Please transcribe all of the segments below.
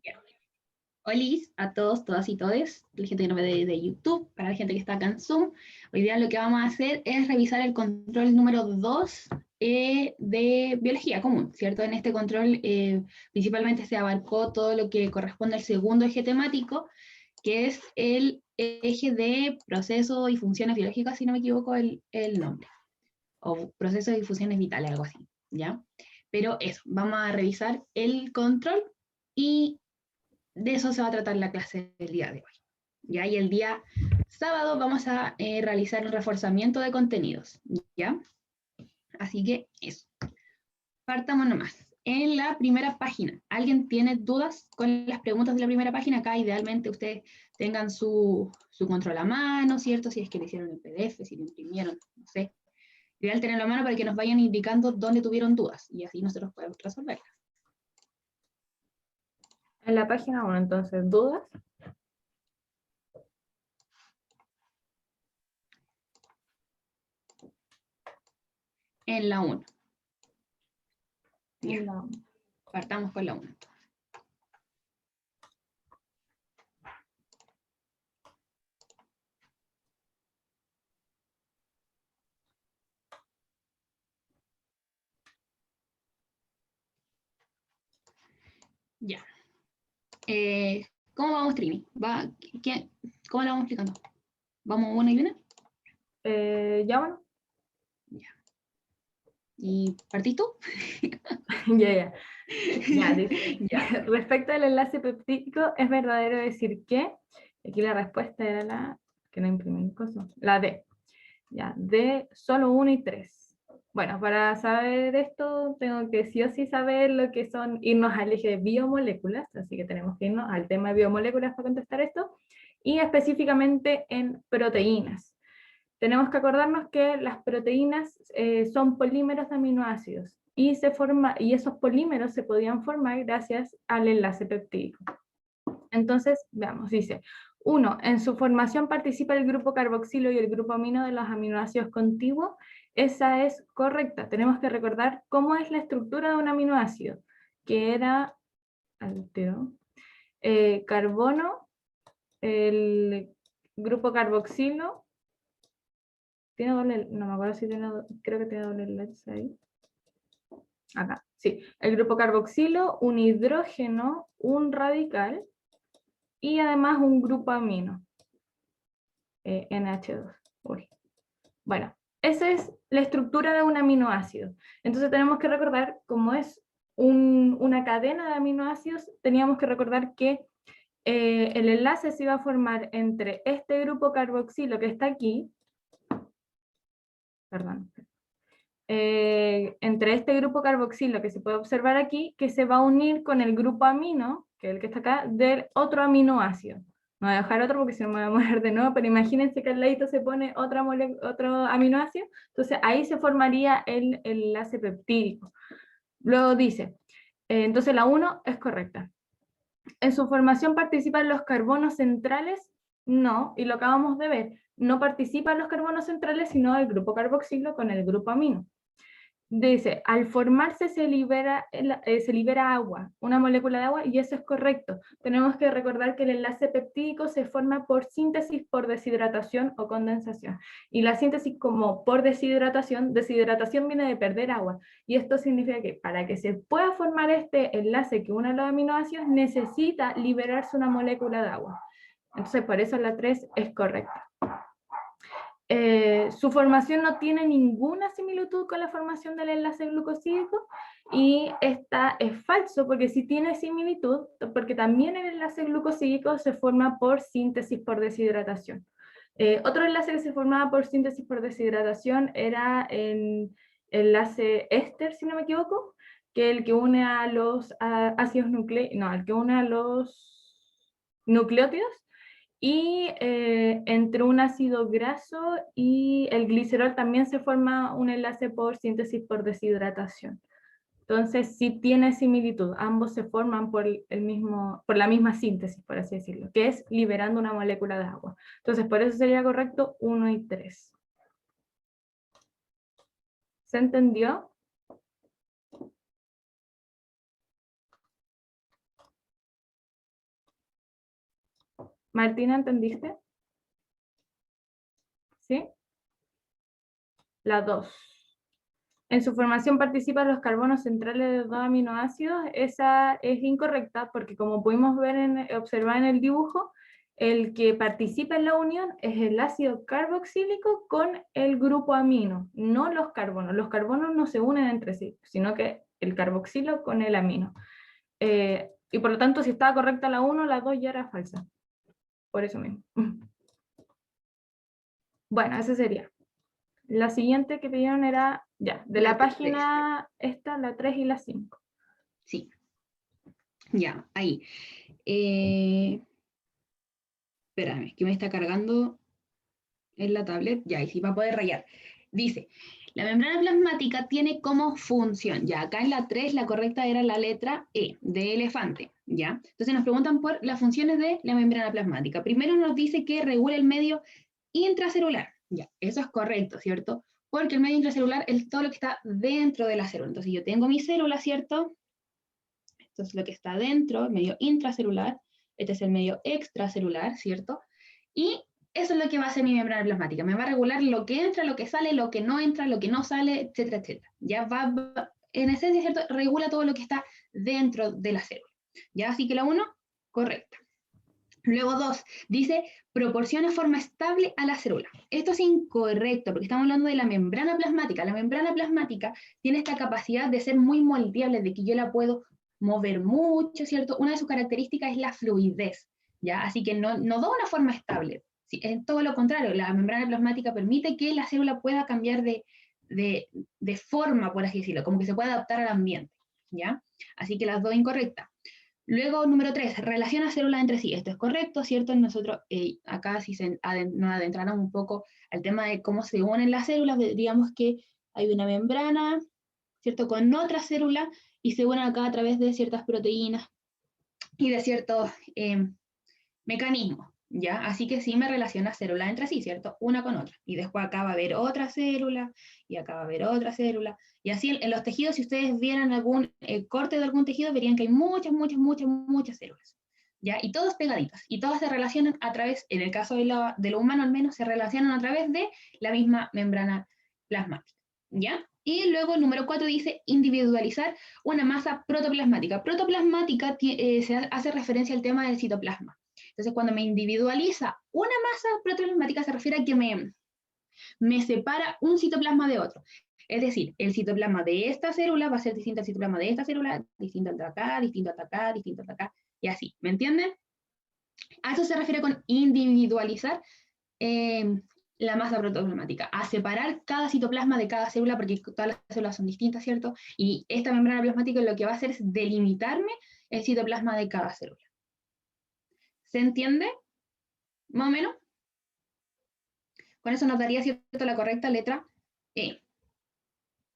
Ya. Olis a todos, todas y todes, la gente que nos ve de YouTube, para la gente que está acá en Zoom. Hoy día lo que vamos a hacer es revisar el control número 2 de biología común, ¿cierto? En este control principalmente se abarcó todo lo que corresponde al segundo eje temático, que es el eje de procesos y funciones biológicas, si no me equivoco el nombre, o procesos y funciones vitales, algo así, ¿ya? Pero eso, vamos a revisar el control y de eso se va a tratar la clase del día de hoy. ¿Ya? Y el día sábado vamos a realizar un reforzamiento de contenidos. ¿Ya? Así que eso. Partamos nomás. En la primera página, ¿alguien tiene dudas con las preguntas de la primera página? Acá idealmente ustedes tengan su control a mano, ¿cierto? Si es que le hicieron el PDF, si lo imprimieron, no sé. Ideal tenerlo a mano para que nos vayan indicando dónde tuvieron dudas y así nosotros podemos resolverlas. En la página 1, entonces, ¿dudas? En la 1. En la 1. Partamos con la 1. Ya. ¿Cómo vamos, Trini? ¿Cómo la vamos explicando? ¿Vamos una y una? Ya bueno. Ya. ¿Y partís tú? Ya, dice. Ya. Respecto al enlace peptídico, es verdadero decir que, aquí la respuesta era la, que no imprimí cosas, la D. Ya, D, solo 1 y 3. Bueno, para saber esto, tengo que sí o sí saber lo que son, irnos al eje de biomoléculas, así que tenemos que irnos al tema de biomoléculas para contestar esto, y específicamente en proteínas. Tenemos que acordarnos que las proteínas son polímeros de aminoácidos, y esos polímeros se podían formar gracias al enlace peptídico. Entonces, veamos, dice, 1. En su formación participa el grupo carboxilo y el grupo amino de los aminoácidos contiguos. Esa es correcta. Tenemos que recordar cómo es la estructura de un aminoácido, que era carbono, el grupo carboxilo, tiene doble, no me acuerdo si tiene, creo que tiene doble enlace ahí. Acá, sí. El grupo carboxilo, un hidrógeno, un radical, y además un grupo amino, NH2. Uy. Bueno, esa es la estructura de un aminoácido. Entonces tenemos que recordar, como es una cadena de aminoácidos, teníamos que recordar que el enlace se iba a formar entre este grupo carboxilo que está aquí, perdón, entre este grupo carboxilo que se puede observar aquí, que se va a unir con el grupo amino, que es el que está acá, del otro aminoácido. No voy a dejar otro porque si no me voy a morir de nuevo, pero imagínense que al ladito se pone otro aminoácido, entonces ahí se formaría el enlace peptídico. Luego dice, entonces la 1 es correcta. ¿En su formación participan los carbonos centrales? No, y lo acabamos de ver, no participan los carbonos centrales, sino el grupo carboxilo con el grupo amino. Dice, al formarse se libera agua, una molécula de agua, y eso es correcto. Tenemos que recordar que el enlace peptídico se forma por síntesis por deshidratación o condensación. Y la síntesis como por deshidratación viene de perder agua. Y esto significa que para que se pueda formar este enlace que une a los aminoácidos, necesita liberarse una molécula de agua. Entonces, por eso la 3 es correcta. Su formación no tiene ninguna similitud con la formación del enlace glucosídico, y esta es falso porque sí tiene similitud, porque también el enlace glucosídico se forma por síntesis por deshidratación. Otro enlace que se formaba por síntesis por deshidratación era el enlace éster, si no me equivoco, que es el que une a los ácidos nucleicos, no, el que une a los nucleótidos, y entre un ácido graso y el glicerol también se forma un enlace por síntesis por deshidratación. Entonces sí tiene similitud, ambos se forman por la misma síntesis, por así decirlo, que es liberando una molécula de agua. Entonces por eso sería correcto 1 y 3. ¿Se entendió? Martina, ¿entendiste? ¿Sí? La 2. En su formación participan los carbonos centrales de 2 aminoácidos. Esa es incorrecta porque como pudimos ver observar en el dibujo, el que participa en la unión es el ácido carboxílico con el grupo amino, no los carbonos. Los carbonos no se unen entre sí, sino que el carboxilo con el amino. Y por lo tanto, si estaba correcta la 1, la 2 ya era falsa. Por eso mismo. Bueno, esa sería. La siguiente que pidieron era, ya, de la página esta, la 3 y la 5. Sí. Ya, ahí. Espérame, que me está cargando en la tablet. Ya, y sí, va a poder rayar. Dice, la membrana plasmática tiene como función, ya acá en la 3 la correcta era la letra E, de elefante, ¿ya? Entonces nos preguntan por las funciones de la membrana plasmática. Primero nos dice que regula el medio intracelular, ya, eso es correcto, ¿cierto? Porque el medio intracelular es todo lo que está dentro de la célula. Entonces yo tengo mi célula, ¿cierto? Esto es lo que está dentro, el medio intracelular, este es el medio extracelular, ¿cierto? Y eso es lo que va a hacer mi membrana plasmática. Me va a regular lo que entra, lo que sale, lo que no entra, lo que no sale, etcétera, etcétera. Ya va, en esencia, ¿cierto? Regula todo lo que está dentro de la célula. Ya, así que la 1, correcta. Luego 2, dice, proporciona forma estable a la célula. Esto es incorrecto, porque estamos hablando de la membrana plasmática. La membrana plasmática tiene esta capacidad de ser muy moldeable, de que yo la puedo mover mucho, ¿cierto? Una de sus características es la fluidez, ¿ya? Así que no da una forma estable. Sí, es todo lo contrario, la membrana plasmática permite que la célula pueda cambiar de forma, por así decirlo, como que se pueda adaptar al ambiente, ¿ya? Así que las dos incorrectas. Luego, número 3, relaciona células entre sí. Esto es correcto, ¿cierto? Nosotros acá, si nos adentramos un poco al tema de cómo se unen las células, diríamos que hay una membrana, ¿cierto? Con otra célula y se unen acá a través de ciertas proteínas y de ciertos mecanismos, ¿ya? Así que sí me relaciona células entre sí, ¿cierto? Una con otra. Y después acá va a haber otra célula, y acá va a haber otra célula. Y así en los tejidos, si ustedes vieran algún corte de algún tejido, verían que hay muchas células, ¿ya? Y todas pegaditas. Y todas se relacionan a través, en el caso de lo humano al menos, se relacionan a través de la misma membrana plasmática, ¿ya? Y luego el número 4 dice individualizar una masa protoplasmática. Protoplasmática se hace referencia al tema del citoplasma. Entonces, cuando me individualiza una masa protoplasmática, se refiere a que me separa un citoplasma de otro. Es decir, el citoplasma de esta célula va a ser distinto al citoplasma de esta célula, distinto al de acá, distinto al de acá, distinto al de acá, y así. ¿Me entienden? A eso se refiere con individualizar la masa protoplasmática, a separar cada citoplasma de cada célula, porque todas las células son distintas, ¿cierto? Y esta membrana plasmática lo que va a hacer es delimitarme el citoplasma de cada célula. ¿Se entiende? ¿Más o menos? Con eso nos daría, ¿cierto?, la correcta letra E.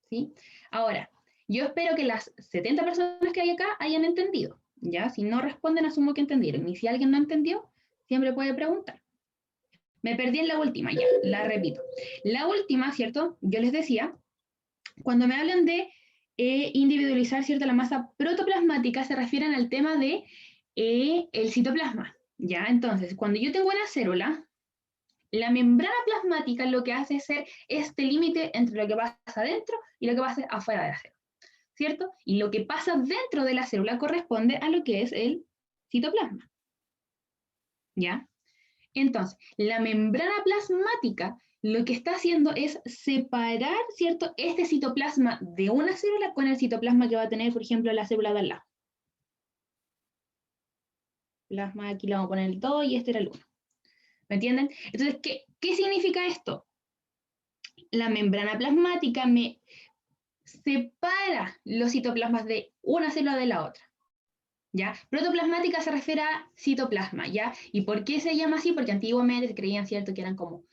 ¿Sí? Ahora, yo espero que las 70 personas que hay acá hayan entendido, ¿ya? Si no responden, asumo que entendieron. Y si alguien no entendió, siempre puede preguntar. Me perdí en la última, ya, la repito. La última, ¿cierto? Yo les decía, cuando me hablan de individualizar, ¿cierto?, la masa protoplasmática, se refieren al tema de el citoplasma, ¿ya? Entonces, cuando yo tengo una célula, la membrana plasmática lo que hace es ser este límite entre lo que pasa adentro y lo que pasa afuera de la célula, ¿cierto? Y lo que pasa dentro de la célula corresponde a lo que es el citoplasma, ¿ya? Entonces, la membrana plasmática lo que está haciendo es separar, ¿cierto?, este citoplasma de una célula con el citoplasma que va a tener, por ejemplo, la célula de al lado. Plasma, aquí le vamos a poner el 2 y este era el 1. ¿Me entienden? Entonces, ¿qué significa esto? La membrana plasmática me separa los citoplasmas de una célula de la otra, ¿ya? Protoplasmática se refiere a citoplasma, ¿ya? ¿Y por qué se llama así? Porque antiguamente se creían, ¿cierto?, que eran como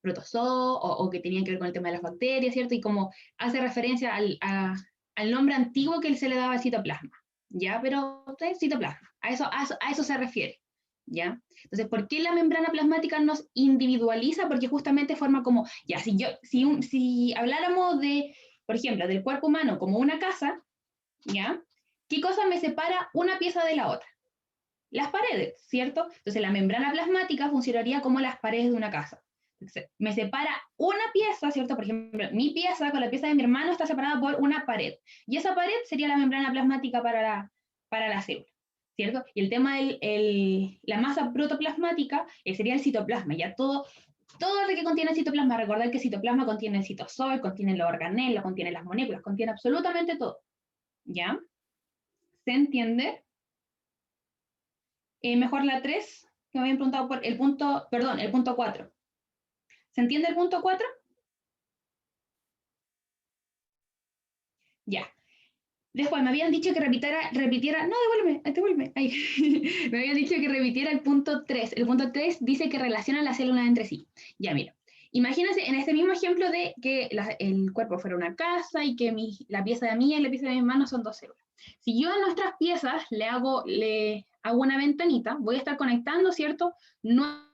protozoos o que tenían que ver con el tema de las bacterias, ¿cierto? Y como hace referencia al nombre antiguo que se le daba al citoplasma, ¿ya? Pero es citoplasma, a eso se refiere, ¿ya? Entonces, ¿por qué la membrana plasmática nos individualiza? Porque justamente forma como, ya, si habláramos de, por ejemplo, del cuerpo humano como una casa, ¿ya? ¿Qué cosa me separa una pieza de la otra? las paredes, ¿cierto? Entonces la membrana plasmática funcionaría como las paredes de una casa. Entonces, me separa una pieza, ¿cierto? Por ejemplo, mi pieza con la pieza de mi hermano está separada por una pared. Y esa pared sería la membrana plasmática para la célula, ¿cierto? Y el tema de la masa protoplasmática sería el citoplasma. Ya todo lo que contiene el citoplasma, recordar que el citoplasma contiene el citosol, contiene los organelos, contiene las moléculas, contiene absolutamente todo. ¿Ya? ¿Se entiende? Mejor la 3, que me habían preguntado por el punto, perdón, el punto 4. ¿Se entiende el punto 4? Ya. Después me habían dicho que repitiera, no, devuélveme, ahí. Me habían dicho que repitiera el punto 3. El punto 3 dice que relaciona las células entre sí. Ya, mira. Imagínense en este mismo ejemplo de que el cuerpo fuera una casa y que la pieza de mí y la pieza de mi hermano son dos células. Si yo a nuestras piezas le hago una ventanita, voy a estar conectando, ¿cierto? Nos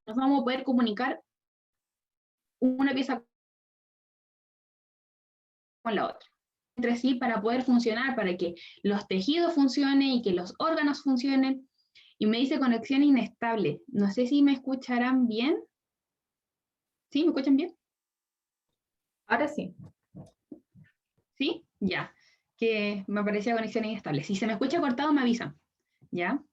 vamos a poder comunicar una pieza con la otra entre sí para poder funcionar, para que los tejidos funcionen y que los órganos funcionen. Y me dice conexión inestable. No sé si me escucharán bien. ¿Sí? ¿Me escuchan bien? Ahora sí. ¿Sí? Ya. Que me aparecía conexión inestable. Si se me escucha cortado, me avisan. ¿Ya?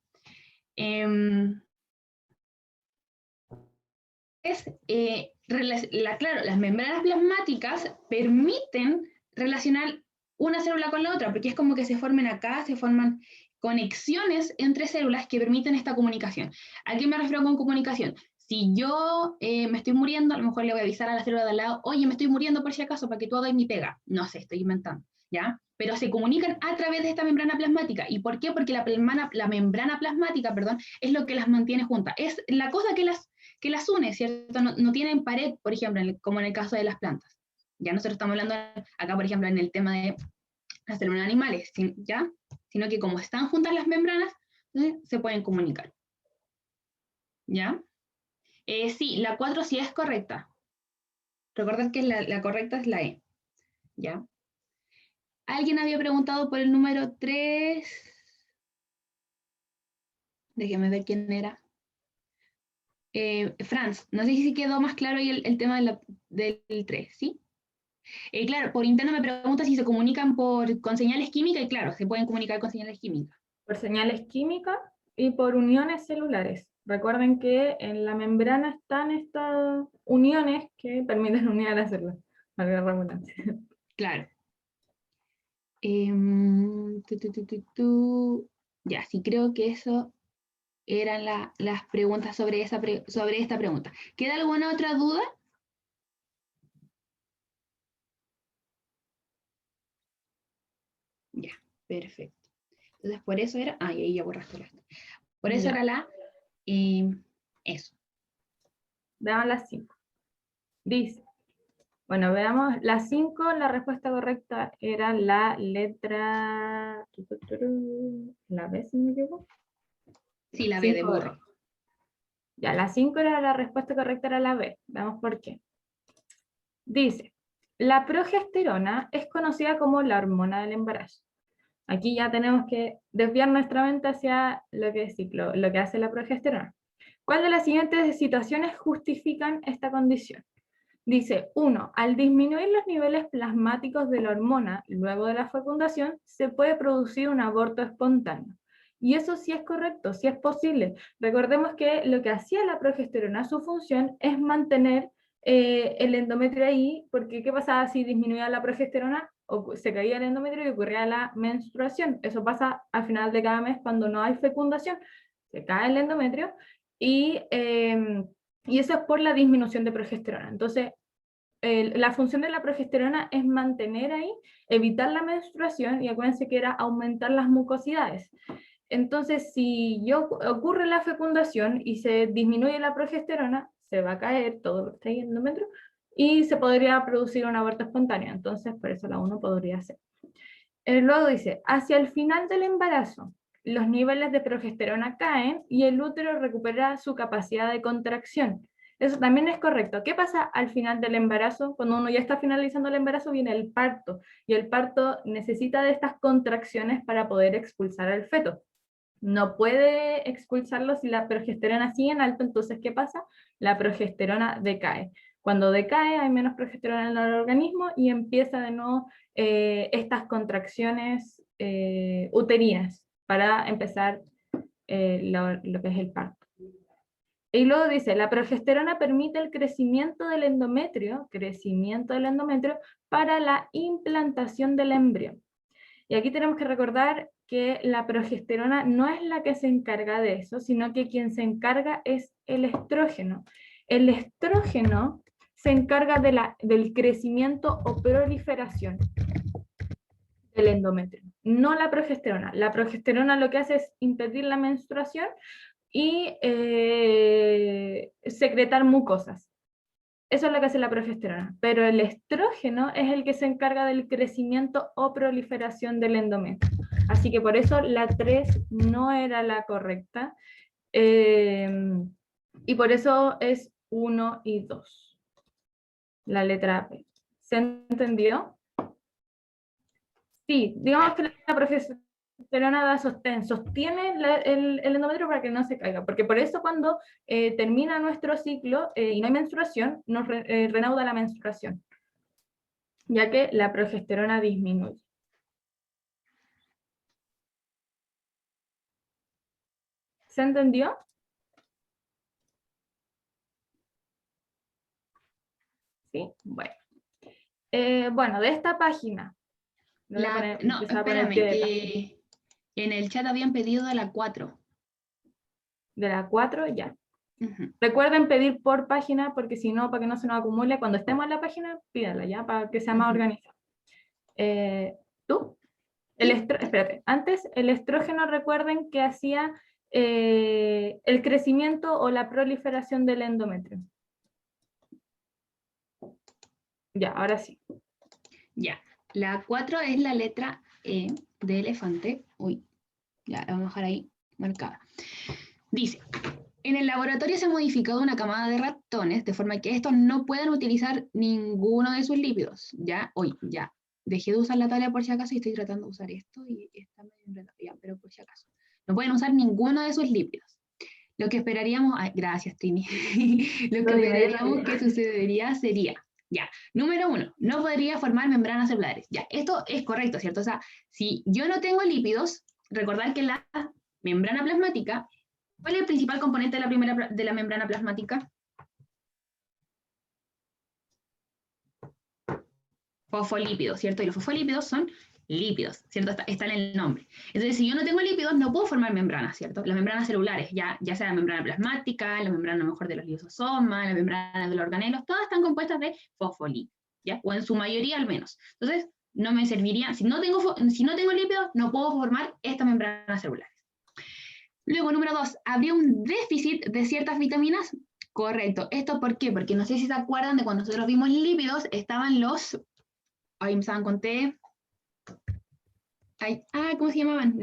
Claro, las membranas plasmáticas permiten relacionar una célula con la otra, porque es como que se formen acá, se forman conexiones entre células que permiten esta comunicación. ¿A qué me refiero con comunicación? Si yo me estoy muriendo, a lo mejor le voy a avisar a la célula de al lado, oye, me estoy muriendo por si acaso, para que tú hagas mi pega. No sé, estoy inventando, ¿ya? Pero se comunican a través de esta membrana plasmática. ¿Y por qué? Porque la membrana plasmática, perdón, es lo que las mantiene juntas. Es la cosa que las une, ¿cierto? No tienen pared, por ejemplo, como en el caso de las plantas. Ya nosotros estamos hablando acá, por ejemplo, en el tema de las células animales, ¿ya? Sino que como están juntas las membranas, se pueden comunicar. ¿Ya? Sí, la 4 sí es correcta. Recordad que la correcta es la E. ¿Ya? ¿Alguien había preguntado por el número 3? Déjeme ver quién era. Franz, no sé si quedó más claro ahí el tema del 3, ¿sí? Claro, por interno me pregunta si se comunican con señales químicas, y claro, se pueden comunicar con señales químicas. Por señales químicas y por uniones celulares. Recuerden que en la membrana están estas uniones que permiten unir a las células. Valga la redundancia. Claro. Ya, sí creo que eso eran las preguntas sobre esta pregunta. ¿Queda alguna otra duda? Ya, perfecto. Entonces, por eso era... Ah, y ahí ya borraste la... Por eso Ya. era eso. Veamos las 5. Dice, bueno, veamos las 5, la respuesta correcta era la letra... ¿La B, si no me equivoco? Sí, la B de 5B. burro. Ya, la 5 era la respuesta correcta, era la B. Veamos por qué. Dice, la progesterona es conocida como la hormona del embarazo. Aquí ya tenemos que desviar nuestra mente hacia lo que es lo que hace la progesterona. ¿Cuál de las siguientes situaciones justifican esta condición? Dice, 1. Al disminuir los niveles plasmáticos de la hormona luego de la fecundación, se puede producir un aborto espontáneo. Y eso sí es correcto, sí es posible. Recordemos que lo que hacía la progesterona, su función es mantener el endometrio ahí, porque ¿qué pasaba si disminuía la progesterona? O se caía el endometrio y ocurría la menstruación. Eso pasa al final de cada mes cuando no hay fecundación. Se cae el endometrio y eso es por la disminución de progesterona. Entonces, la función de la progesterona es mantener ahí, evitar la menstruación, y acuérdense que era aumentar las mucosidades. Entonces, si ocurre la fecundación y se disminuye la progesterona, se va a caer todo lo que está ahí en el endometrio y se podría producir un aborto espontáneo. Entonces, por eso la 1 podría ser. Luego dice, hacia el final del embarazo, los niveles de progesterona caen y el útero recupera su capacidad de contracción. Eso también es correcto. ¿Qué pasa al final del embarazo? Cuando uno ya está finalizando el embarazo viene el parto, y el parto necesita de estas contracciones para poder expulsar al feto. no puede expulsarlo si la progesterona sigue en alto. Entonces, ¿qué pasa? La progesterona decae. Cuando decae hay menos progesterona en el organismo y empieza de nuevo estas contracciones uterinas para empezar lo que es el parto. Y luego dice, la progesterona permite el crecimiento del endometrio para la implantación del embrión. Y aquí tenemos que recordar que la progesterona no es la que se encarga de eso, sino que quien se encarga es el estrógeno. El estrógeno se encarga del crecimiento o proliferación del endometrio, no la progesterona. La progesterona lo que hace es impedir la menstruación y secretar mucosas. Eso es lo que hace la progesterona, pero el estrógeno es el que se encarga del crecimiento o proliferación del endometrio. Así que por eso la 3 no era la correcta, y por eso es 1 y 2, la letra B. ¿Se entendió? Sí, digamos que la progesterona da sostén, sostiene el endometrio para que no se caiga, porque por eso cuando termina nuestro ciclo y no hay menstruación, nos renauda la menstruación, ya que la progesterona disminuye. ¿Se entendió? ¿Sí? Bueno. Bueno, de esta página. No, espérame, que en el chat habían pedido de la 4. De la 4, ya. Recuerden pedir por página, porque si no, para que no se nos acumule, cuando estemos en la página, pídanla ya, para que sea más organizado. ¿Tú? Espérate, antes el estrógeno, recuerden que hacía el crecimiento o la proliferación del endometrio. Ya, ahora sí. Ya, la 4 es la letra E de elefante. Uy, ya, la vamos a dejar ahí marcada. Dice, en el laboratorio se ha modificado una camada de ratones de forma que estos no puedan utilizar ninguno de sus lípidos. Ya, ya, dejé de usar la tabla por si acaso y estoy tratando de usar esto y está medio enredado, ya, pero por si acaso. No pueden usar ninguno de sus lípidos. Lo que esperaríamos, gracias Trini, lo que esperaríamos que sucedería sería, ya, número 1, no podría formar membranas celulares. Ya, esto es correcto, ¿cierto? O sea, si yo no tengo lípidos, recordar que la membrana plasmática, ¿cuál es el principal componente de la membrana plasmática? Fosfolípidos, ¿cierto? Y los fosfolípidos son lípidos, ¿cierto? Está en el nombre. Entonces, si yo no tengo lípidos, no puedo formar membranas, ¿cierto? Las membranas celulares, ya sea la membrana plasmática, la membrana a lo mejor de los lisosomas, la membrana de los organelos, todas están compuestas de fosfolípidos, ¿ya? O en su mayoría al menos. Entonces, no me serviría, si no tengo lípidos, no puedo formar estas membranas celulares. Luego, número 2, ¿habría un déficit de ciertas vitaminas? Correcto. ¿Esto por qué? Porque no sé si se acuerdan de cuando nosotros vimos lípidos, estaban los... Ahí me estaban con T. ¿Cómo se llamaban?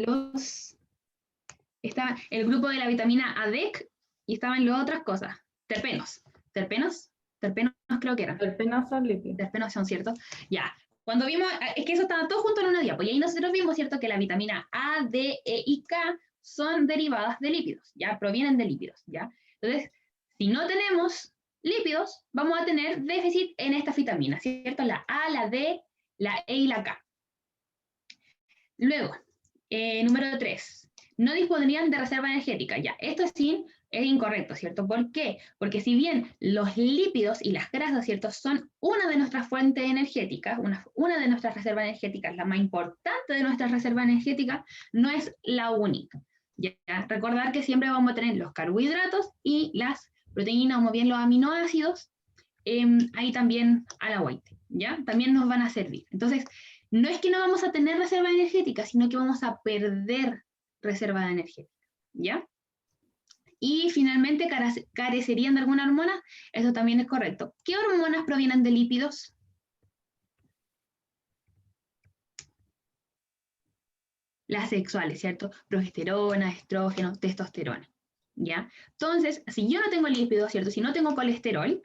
Estaba el grupo de la vitamina ADEC y estaban las otras cosas. Terpenos creo que eran. Terpenos son lípidos. Terpenos son, ¿cierto? Ya. Cuando vimos, es que eso estaba todo junto en una diapo, y ahí nosotros vimos, ¿cierto? Que la vitamina A, D, E y K son derivadas de lípidos, ¿ya? Provienen de lípidos, ¿ya? Entonces, si no tenemos lípidos, vamos a tener déficit en estas vitaminas, ¿cierto? La A, la D, la E y la K. Luego, número 3, no dispondrían de reserva energética. Ya, esto sí es incorrecto, ¿cierto? ¿Por qué? Porque si bien los lípidos y las grasas, ¿cierto?, son una de nuestras fuentes energéticas, una de nuestras reservas energéticas, la más importante de nuestras reservas energéticas, no es la única. Ya, recordar que siempre vamos a tener los carbohidratos y las proteínas, o bien los aminoácidos, ahí también a la vuelta, ¿ya? También nos van a servir. Entonces, no es que no vamos a tener reserva energética, sino que vamos a perder reserva energética, ¿ya? Y finalmente, ¿carecerían de alguna hormona? Eso también es correcto. ¿Qué hormonas provienen de lípidos? Las sexuales, ¿cierto? Progesterona, estrógeno, testosterona, ¿ya? Entonces, si yo no tengo lípidos, ¿cierto? Si no tengo colesterol,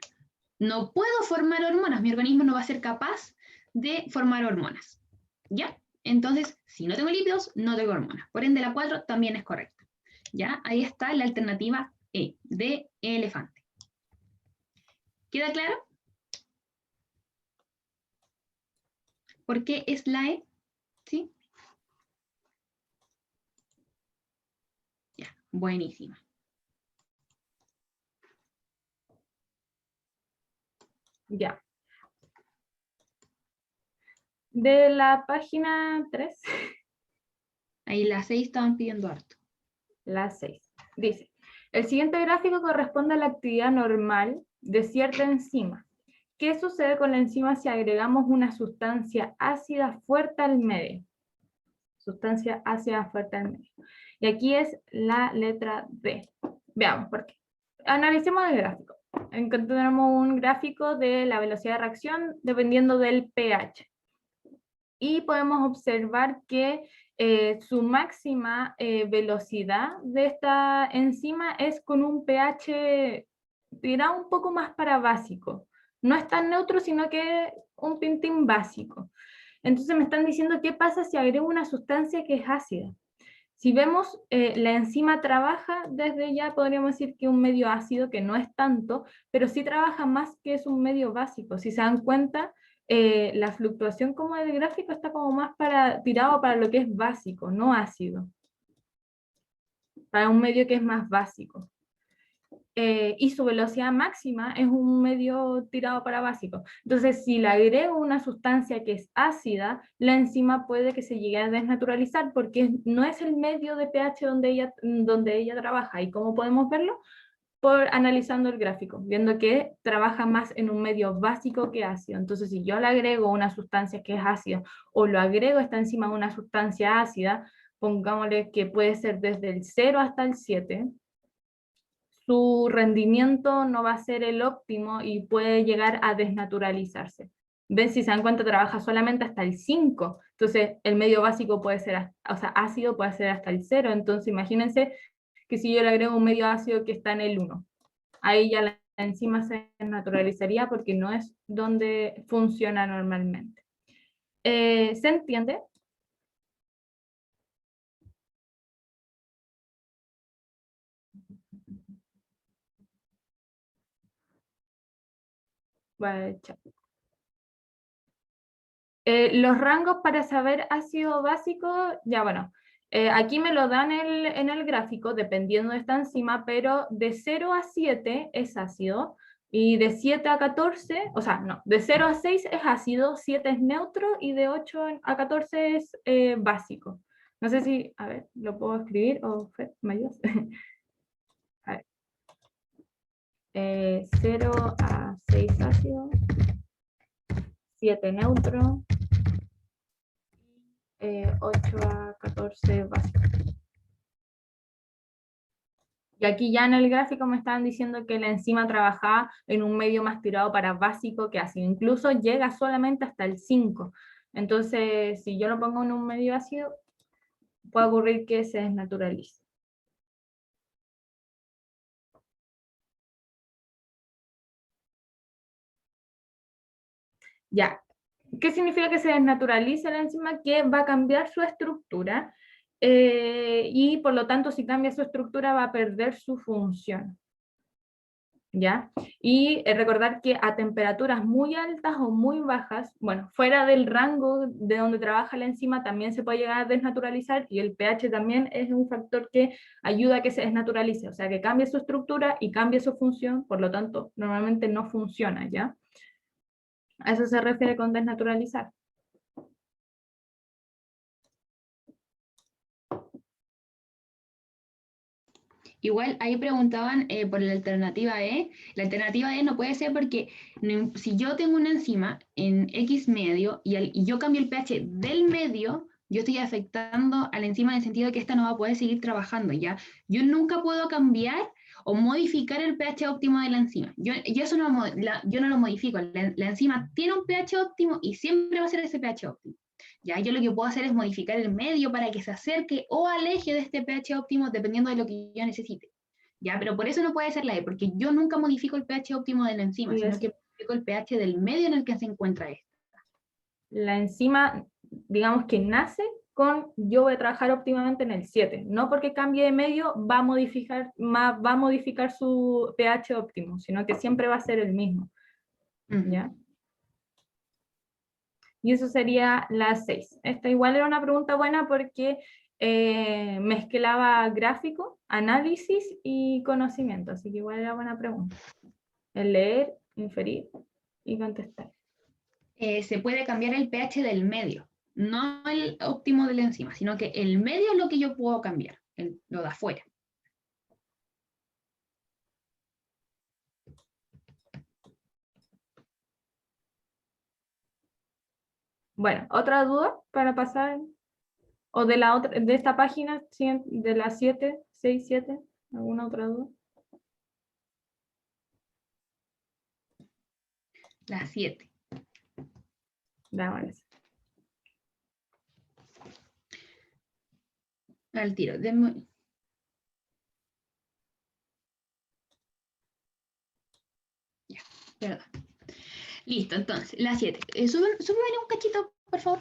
no puedo formar hormonas. Mi organismo no va a ser capaz de formar hormonas, ¿ya? Entonces, si no tengo lípidos, no tengo hormonas. Por ende, la 4 también es correcta. ¿Ya? Ahí está la alternativa E, de elefante. ¿Queda claro? ¿Por qué es la E? ¿Sí? Ya, buenísima. Ya. De la página 3, Ahí las 6 estaban pidiendo harto. la 6, dice, el siguiente gráfico corresponde a la actividad normal de cierta enzima. ¿Qué sucede con la enzima si agregamos una sustancia ácida fuerte al medio? Sustancia ácida fuerte al medio. Y aquí es la letra D. Veamos por qué. Analicemos el gráfico. Encontramos un gráfico de la velocidad de reacción dependiendo del pH. Y podemos observar que su máxima velocidad de esta enzima es con un pH, dirá, un poco más para básico. No es tan neutro, sino que un pintín básico. Entonces me están diciendo qué pasa si agrego una sustancia que es ácida. Si vemos, la enzima trabaja desde ya, podríamos decir que un medio ácido, que no es tanto, pero sí trabaja más que es un medio básico. Si se dan cuenta, la fluctuación como del gráfico está como más tirado para lo que es básico, no ácido. Para un medio que es más básico. Y su velocidad máxima es un medio tirado para básico. Entonces, si le agrego una sustancia que es ácida, la enzima puede que se llegue a desnaturalizar porque no es el medio de pH donde ella trabaja. ¿Y cómo podemos verlo? Por analizando el gráfico, viendo que trabaja más en un medio básico que ácido. Entonces, si yo le agrego una sustancia que es ácida o lo agrego esta enzima de una sustancia ácida, pongámosle que puede ser desde el 0 hasta el 7, su rendimiento no va a ser el óptimo y puede llegar a desnaturalizarse. ¿Ven? Si se dan cuenta, trabaja solamente hasta el 5. Entonces, el medio básico puede ser, o sea, ácido puede ser hasta el 0. Entonces, imagínense que si yo le agrego un medio ácido que está en el 1, ahí ya la enzima se desnaturalizaría porque no es donde funciona normalmente. ¿Se entiende? Vale, chao. Los rangos para saber ácido básico, ya bueno, aquí me lo dan en el gráfico, dependiendo de esta enzima, pero de 0 a 7 es ácido, y de 7 a 14, o sea, no, de 0 a 6 es ácido, 7 es neutro, y de 8 a 14 es básico. No sé si, a ver, lo puedo escribir, o ¿me ayudas? A ver. 0 a 6 ácido, 7 neutro, 8 a 14 básico. Y aquí ya en el gráfico me estaban diciendo que la enzima trabajaba en un medio más tirado para básico que ácido. Incluso llega solamente hasta el 5. Entonces, si yo lo pongo en un medio ácido, puede ocurrir que se desnaturalice. Ya. ¿Qué significa que se desnaturalice la enzima? Que va a cambiar su estructura, y por lo tanto, si cambia su estructura, va a perder su función. ¿Ya? Y recordar que a temperaturas muy altas o muy bajas, bueno, fuera del rango de donde trabaja la enzima, también se puede llegar a desnaturalizar, y el pH también es un factor que ayuda a que se desnaturalice, o sea, que cambie su estructura y cambie su función, por lo tanto, normalmente no funciona, ¿ya? A eso se refiere con desnaturalizar. Igual ahí preguntaban por la alternativa E. La alternativa E no puede ser porque si yo tengo una enzima en X medio y yo cambio el pH del medio, yo estoy afectando a la enzima en el sentido de que esta no va a poder seguir trabajando, ¿ya? Yo nunca puedo cambiar o modificar el pH óptimo de la enzima. Yo no lo modifico. La enzima tiene un pH óptimo y siempre va a ser ese pH óptimo. ¿Ya? Yo lo que puedo hacer es modificar el medio para que se acerque o aleje de este pH óptimo dependiendo de lo que yo necesite. ¿Ya? Pero por eso no puede ser la E, porque yo nunca modifico el pH óptimo de la enzima, sino que modifico el pH del medio en el que se encuentra esta. La enzima, digamos que nace yo voy a trabajar óptimamente en el 7. No porque cambie de medio va a modificar su pH óptimo, sino que siempre va a ser el mismo. ¿Ya? Y eso sería la 6. Esta igual era una pregunta buena porque mezclaba gráfico, análisis y conocimiento, así que igual era buena pregunta. El leer, inferir y contestar. Se puede cambiar el pH del medio, no el óptimo de la enzima, sino que el medio es lo que yo puedo cambiar, lo de afuera. Bueno, ¿otra duda para pasar? ¿O de la otra, de esta página, de la 7, 6, 7? ¿Alguna otra duda? La 7. Veamos. Al tiro. Ya, perdón. Listo, entonces, la 7. Súbeme un cachito, por favor.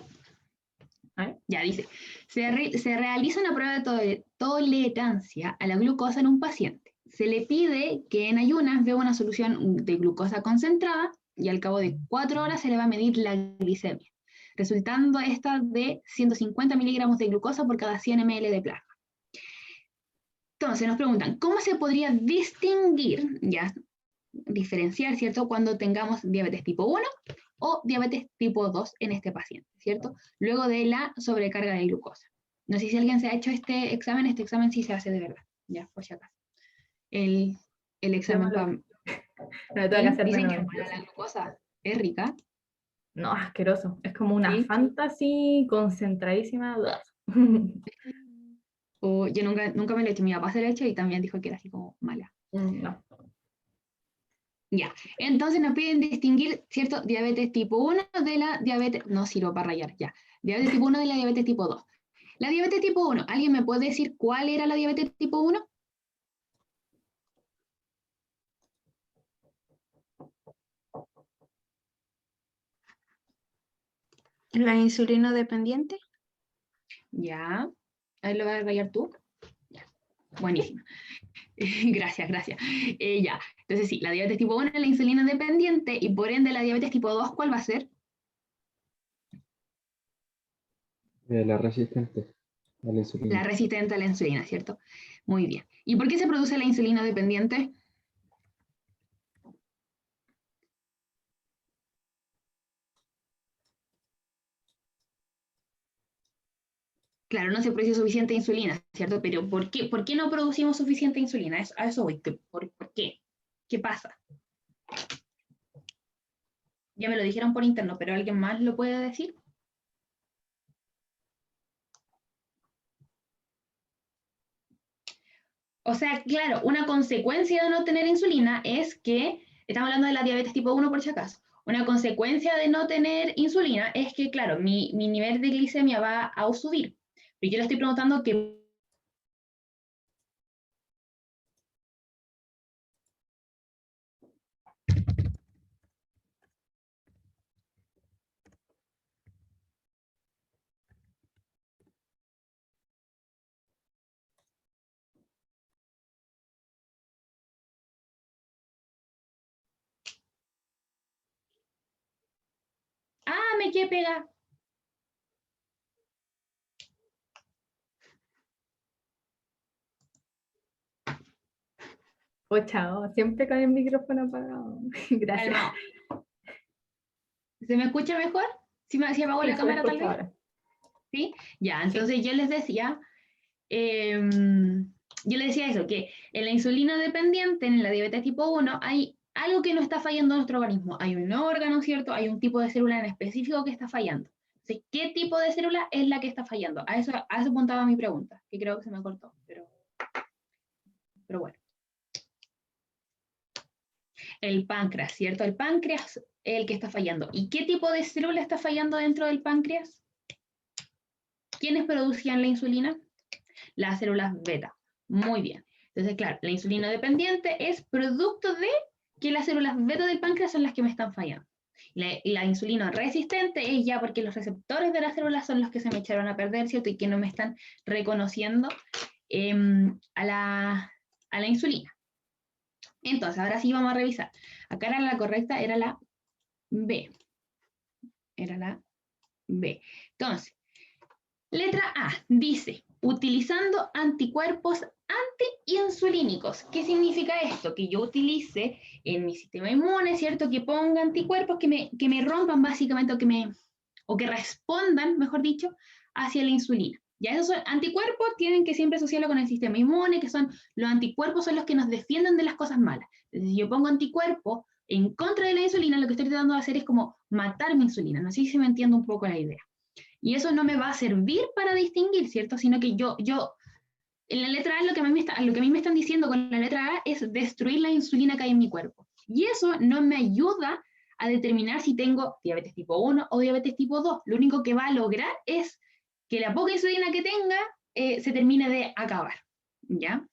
Ya, dice, se realiza una prueba de tolerancia a la glucosa en un paciente. Se le pide que en ayunas beba una solución de glucosa concentrada y al cabo de 4 horas se le va a medir la glicemia, resultando esta de 150 miligramos de glucosa por cada 100 ml de plasma. Entonces nos preguntan, ¿cómo se podría distinguir, ya, diferenciar, ¿cierto?, cuando tengamos diabetes tipo 1 o diabetes tipo 2 en este paciente, ¿cierto? Luego de la sobrecarga de glucosa. No sé si alguien se ha hecho este examen sí se hace de verdad, ya, por si acaso. El examen para... Dicen que es buena la glucosa, es rica. No, asqueroso, es como una fantasy concentradísima. Yo nunca me le he hecho, mi papá se le ha hecho y también dijo que era así como mala. No. Ya, entonces nos piden distinguir, ¿cierto? Diabetes tipo 1 de la diabetes, no sirvo para rayar, ya. Diabetes tipo 1 de la diabetes tipo 2. La diabetes tipo 1, ¿alguien me puede decir cuál era la diabetes tipo 1? ¿La insulina dependiente? Ya, ahí lo vas a rayar tú. Ya. Buenísima. Gracias. Ya, entonces sí, la diabetes tipo 1 es la insulina dependiente y por ende la diabetes tipo 2, ¿cuál va a ser? La resistente a la insulina. La resistente a la insulina, ¿cierto? Muy bien. ¿Y por qué se produce la insulina dependiente? Claro, no se produce suficiente insulina, ¿cierto? Pero ¿por qué no producimos suficiente insulina? A eso voy. ¿Por qué? ¿Qué pasa? Ya me lo dijeron por interno, pero ¿alguien más lo puede decir? O sea, claro, una consecuencia de no tener insulina es que, estamos hablando de la diabetes tipo 1 por si acaso, una consecuencia de no tener insulina es que, claro, mi nivel de glicemia va a subir. Pero yo le estoy preguntando que... ¡Ah, me quedé pegada! Oh, chao, siempre con el micrófono apagado. Gracias. Calmao. ¿Se me escucha mejor? ¿Si me apagó la cámara tal vez? Ahora. ¿Sí? Ya, entonces yo les decía, eso, que en la insulina dependiente, en la diabetes tipo 1, hay algo que no está fallando en nuestro organismo. Hay un órgano, ¿cierto? Hay un tipo de célula en específico que está fallando. Entonces, ¿qué tipo de célula es la que está fallando? A eso apuntaba mi pregunta, que creo que se me cortó, pero bueno. El páncreas, ¿cierto? El páncreas es el que está fallando. ¿Y qué tipo de célula está fallando dentro del páncreas? ¿Quiénes producían la insulina? Las células beta. Muy bien. Entonces, claro, la insulina dependiente es producto de que las células beta del páncreas son las que me están fallando. La insulina resistente es ya porque los receptores de la célula son los que se me echaron a perder, ¿cierto? Y que no me están reconociendo a la insulina. Entonces, ahora sí vamos a revisar. Acá era la correcta, era la B. Era la B. Entonces, letra A dice, utilizando anticuerpos antiinsulínicos. ¿Qué significa esto? Que yo utilice en mi sistema inmune, ¿cierto? Que ponga anticuerpos que me rompan básicamente o que respondan, mejor dicho, hacia la insulina. Ya esos son anticuerpos, tienen que siempre asociarlo con el sistema inmune, que son los anticuerpos son los que nos defienden de las cosas malas. Entonces, si yo pongo anticuerpos en contra de la insulina, lo que estoy tratando de hacer es como matar mi insulina. No sé si me entiendo un poco la idea. Y eso no me va a servir para distinguir, ¿cierto? Sino que yo en la letra A, lo que a mí me están diciendo con la letra A es destruir la insulina que hay en mi cuerpo. Y eso no me ayuda a determinar si tengo diabetes tipo 1 o diabetes tipo 2. Lo único que va a lograr es que la poca insulina que tenga se termine de acabar, ¿ya?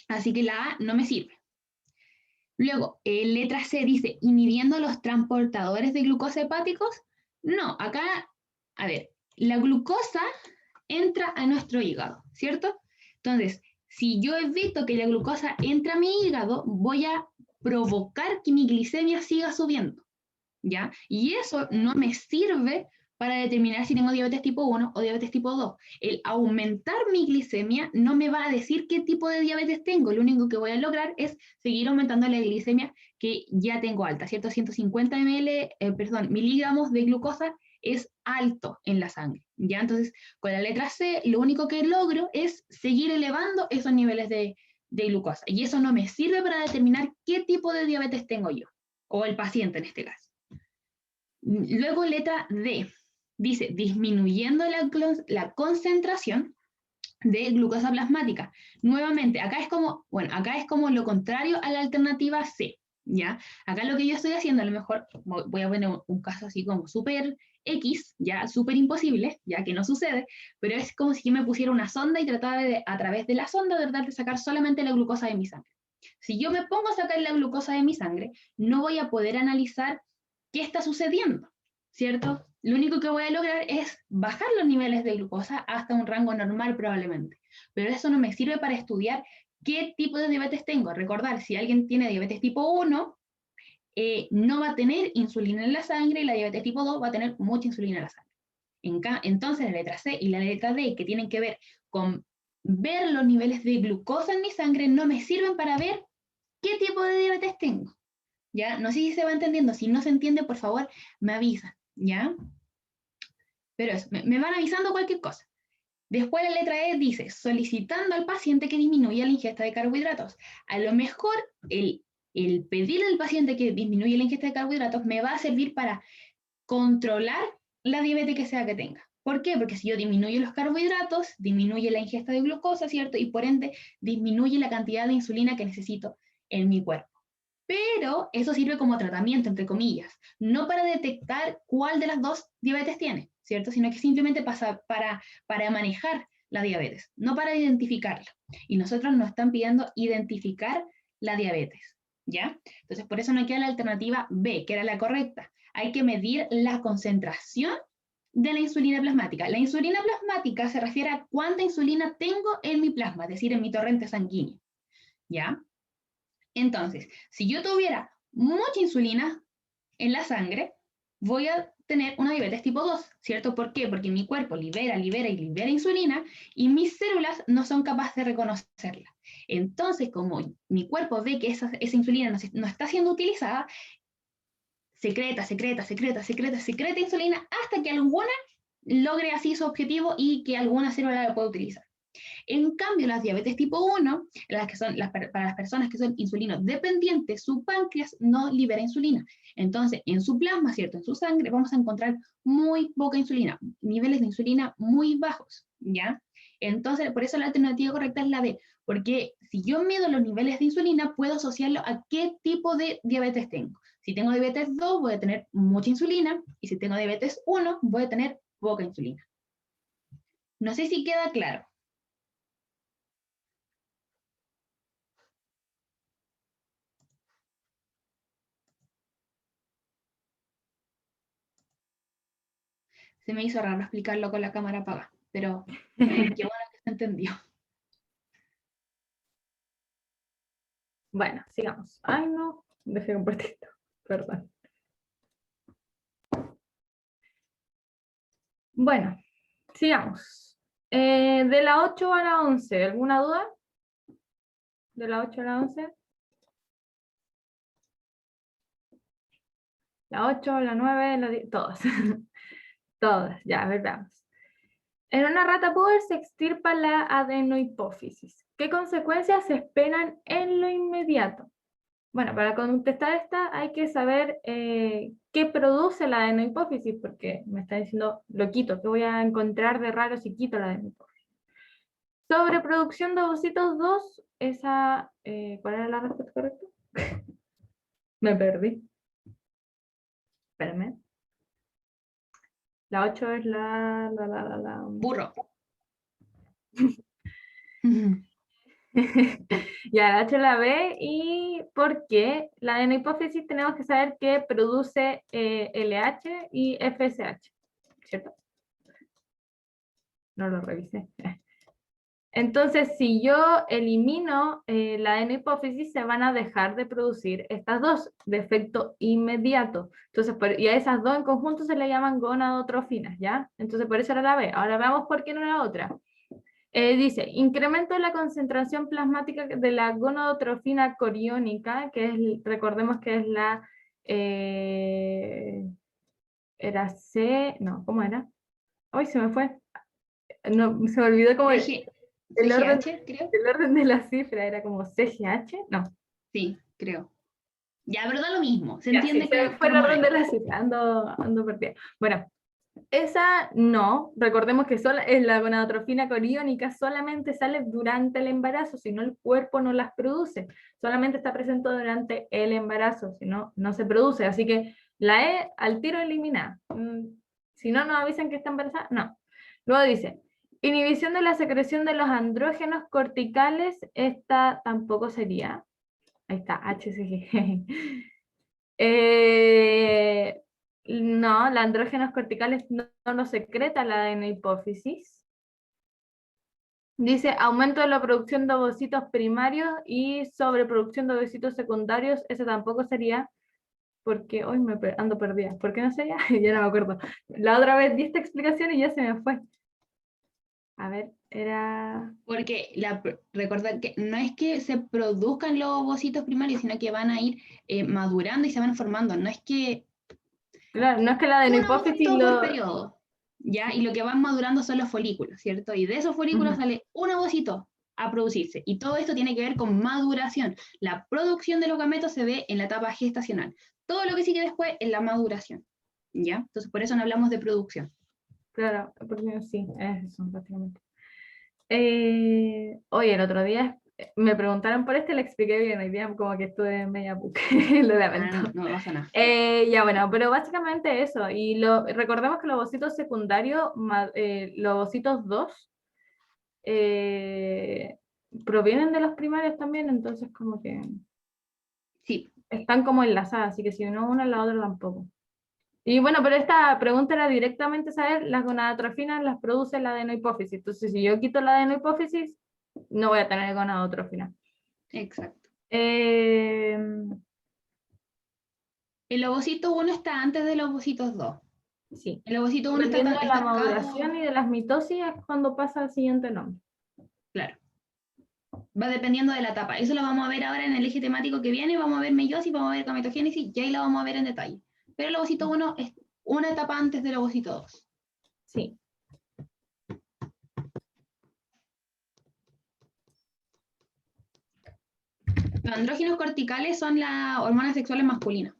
Así que la A no me sirve. Luego, letra C dice, inhibiendo los transportadores de glucosa hepáticos. No, acá, a ver, la glucosa entra a nuestro hígado, ¿cierto? Entonces, si yo evito que la glucosa entre a mi hígado, voy a provocar que mi glicemia siga subiendo, ¿ya? Y eso no me sirve para determinar si tengo diabetes tipo 1 o diabetes tipo 2. El aumentar mi glicemia no me va a decir qué tipo de diabetes tengo. Lo único que voy a lograr es seguir aumentando la glicemia que ya tengo alta, ¿cierto? 150 miligramos de glucosa es alto en la sangre, ¿ya? Entonces, con la letra C, lo único que logro es seguir elevando esos niveles de glucosa. Y eso no me sirve para determinar qué tipo de diabetes tengo yo, o el paciente en este caso. Luego, letra D, dice, disminuyendo la concentración de glucosa plasmática. Nuevamente, acá es como lo contrario a la alternativa C, ¿ya? Acá lo que yo estoy haciendo, a lo mejor voy a poner un caso así como súper X, ya súper imposible, ya que no sucede, pero es como si yo me pusiera una sonda y tratara a través de la sonda tratar de sacar solamente la glucosa de mi sangre. Si yo me pongo a sacar la glucosa de mi sangre, no voy a poder analizar qué está sucediendo, ¿cierto? Lo único que voy a lograr es bajar los niveles de glucosa hasta un rango normal probablemente, pero eso no me sirve para estudiar qué tipo de diabetes tengo. Recordar, si alguien tiene diabetes tipo 1, no va a tener insulina en la sangre y la diabetes tipo 2 va a tener mucha insulina en la sangre. Entonces, la letra C y la letra D, que tienen que ver con ver los niveles de glucosa en mi sangre, no me sirven para ver qué tipo de diabetes tengo. ¿Ya? No sé si se va entendiendo. Si no se entiende, por favor, me avisan, ¿ya? Pero eso, me van avisando cualquier cosa. Después la letra E dice, solicitando al paciente que disminuya la ingesta de carbohidratos. A lo mejor el pedirle al paciente que disminuya la ingesta de carbohidratos me va a servir para controlar la diabetes que sea que tenga. ¿Por qué? Porque si yo disminuyo los carbohidratos, disminuye la ingesta de glucosa, ¿cierto? Y por ende, disminuye la cantidad de insulina que necesito en mi cuerpo. Pero eso sirve como tratamiento, entre comillas, no para detectar cuál de las dos diabetes tiene, ¿cierto? Sino que simplemente para manejar la diabetes, no para identificarla. Y nosotros nos están pidiendo identificar la diabetes, ¿ya? Entonces, por eso nos queda la alternativa B, que era la correcta. Hay que medir la concentración de la insulina plasmática. La insulina plasmática se refiere a cuánta insulina tengo en mi plasma, es decir, en mi torrente sanguíneo, ¿ya? Entonces, si yo tuviera mucha insulina en la sangre, voy a tener una diabetes tipo 2, ¿cierto? ¿Por qué? Porque mi cuerpo libera insulina y mis células no son capaces de reconocerla. Entonces, como mi cuerpo ve que esa insulina no está siendo utilizada, secreta insulina hasta que alguna logre así su objetivo y que alguna célula la pueda utilizar. En cambio, las diabetes tipo 1, para las personas que son insulino dependientes, su páncreas no libera insulina. Entonces, en su plasma, ¿cierto? En su sangre, vamos a encontrar muy poca insulina, niveles de insulina muy bajos, ¿ya? Entonces, por eso la alternativa correcta es la D, porque si yo mido los niveles de insulina, puedo asociarlo a qué tipo de diabetes tengo. Si tengo diabetes 2, voy a tener mucha insulina, y si tengo diabetes 1, voy a tener poca insulina. No sé si queda claro. Se me hizo raro explicarlo con la cámara apagada, pero qué bueno que se entendió. Bueno, sigamos. Ay, no, dejé compartir esto. Perdón. Bueno, sigamos. De la 8 a la 11, ¿alguna duda? De la 8 a la 11. La 8, la 9, la 10, todas. Todas, ya, a ver, veamos. En una rata puber se extirpa la adenohipófisis. ¿Qué consecuencias se esperan en lo inmediato? Bueno, para contestar esta hay que saber qué produce la adenohipófisis, porque me está diciendo, lo quito, ¿qué voy a encontrar de raro si quito la adenohipófisis? Sobreproducción de ovocitos 2, esa, ¿cuál era la respuesta correcta? Me perdí. Espérame. La 8 es la... Burro. Ya, la 8 la B, y ¿por qué? La adenohipófisis tenemos que saber que produce LH y FSH, ¿cierto? No lo revisé. Entonces, si yo elimino la adenohipófisis, se van a dejar de producir estas dos de efecto inmediato. Entonces, y a esas dos en conjunto se le llaman gonadotrofinas, ¿ya? Entonces, por eso era la B. Ahora veamos por qué no era otra. Dice, incremento de la concentración plasmática de la gonadotrofina coriónica, que es, recordemos que es la, era C, no, ¿cómo era? Hoy se me fue. No, se me olvidó como el orden, CGH, creo. el orden de la cifra, era como CGH, no. Sí, creo. Ya, pero da lo mismo. Se Ya, entiende sí, que fue el orden de la cifra, ando perdida. Bueno, esa no, recordemos que es la gonadotrofina coriónica solamente sale durante el embarazo, si no el cuerpo no las produce, solamente está presente durante el embarazo, si no, no se produce, así que la E al tiro eliminada. Si no nos avisan que está embarazada, no. Luego dice, inhibición de la secreción de los andrógenos corticales, esta tampoco sería, ahí está, HCG. No, los andrógenos corticales no lo secreta la adenohipófisis. Dice aumento de la producción de ovocitos primarios y sobreproducción de ovocitos secundarios, eso tampoco sería, porque hoy ando perdida. ¿Por qué no sería? Ya no me acuerdo. La otra vez di esta explicación y ya se me fue. A ver, era... Porque recordar que no es que se produzcan los ovocitos primarios, sino que van a ir madurando y se van formando. No es que Claro, no es que la un adenohipófisis ovocito por lo... periodo, ¿ya? Y lo que van madurando son los folículos, ¿cierto? Y de esos folículos sale un ovocito a producirse. Y todo esto tiene que ver con maduración. La producción de los gametos se ve en la etapa gestacional. Todo lo que sigue después es la maduración, ¿ya? Entonces, por eso no hablamos de producción. Claro, porque sí, es eso, prácticamente. Oye, el otro día me preguntaron por le expliqué bien, hoy día como que estuve media puca, lo lamento. No pasa nada. Ya bueno, pero básicamente eso, y recordemos que los ovocitos secundarios, los ovocitos 2, provienen de los primarios también, entonces como que Sí, están como enlazadas, así que si no una, la otra tampoco. Y bueno, pero esta pregunta era directamente saber, las gonadotrofinas las produce la adenohipófisis. Entonces, si yo quito la adenohipófisis, no voy a tener gonadotrofina. exacto. Eh, El ovocito 1 está antes de los ovocitos 2. sí. El ovocito 1 Dependiendo de la está maduración y de las mitosis es cuando pasa al siguiente nombre. claro. Va dependiendo de la etapa. Eso lo vamos a ver ahora en el eje temático que viene. Vamos a ver meiosis, vamos a ver gametogénesis, y ahí lo vamos a ver en detalle. Pero el ovocito 1 es una etapa antes del ovocito 2. Sí. Los andrógenos corticales son las hormonas sexuales masculinas.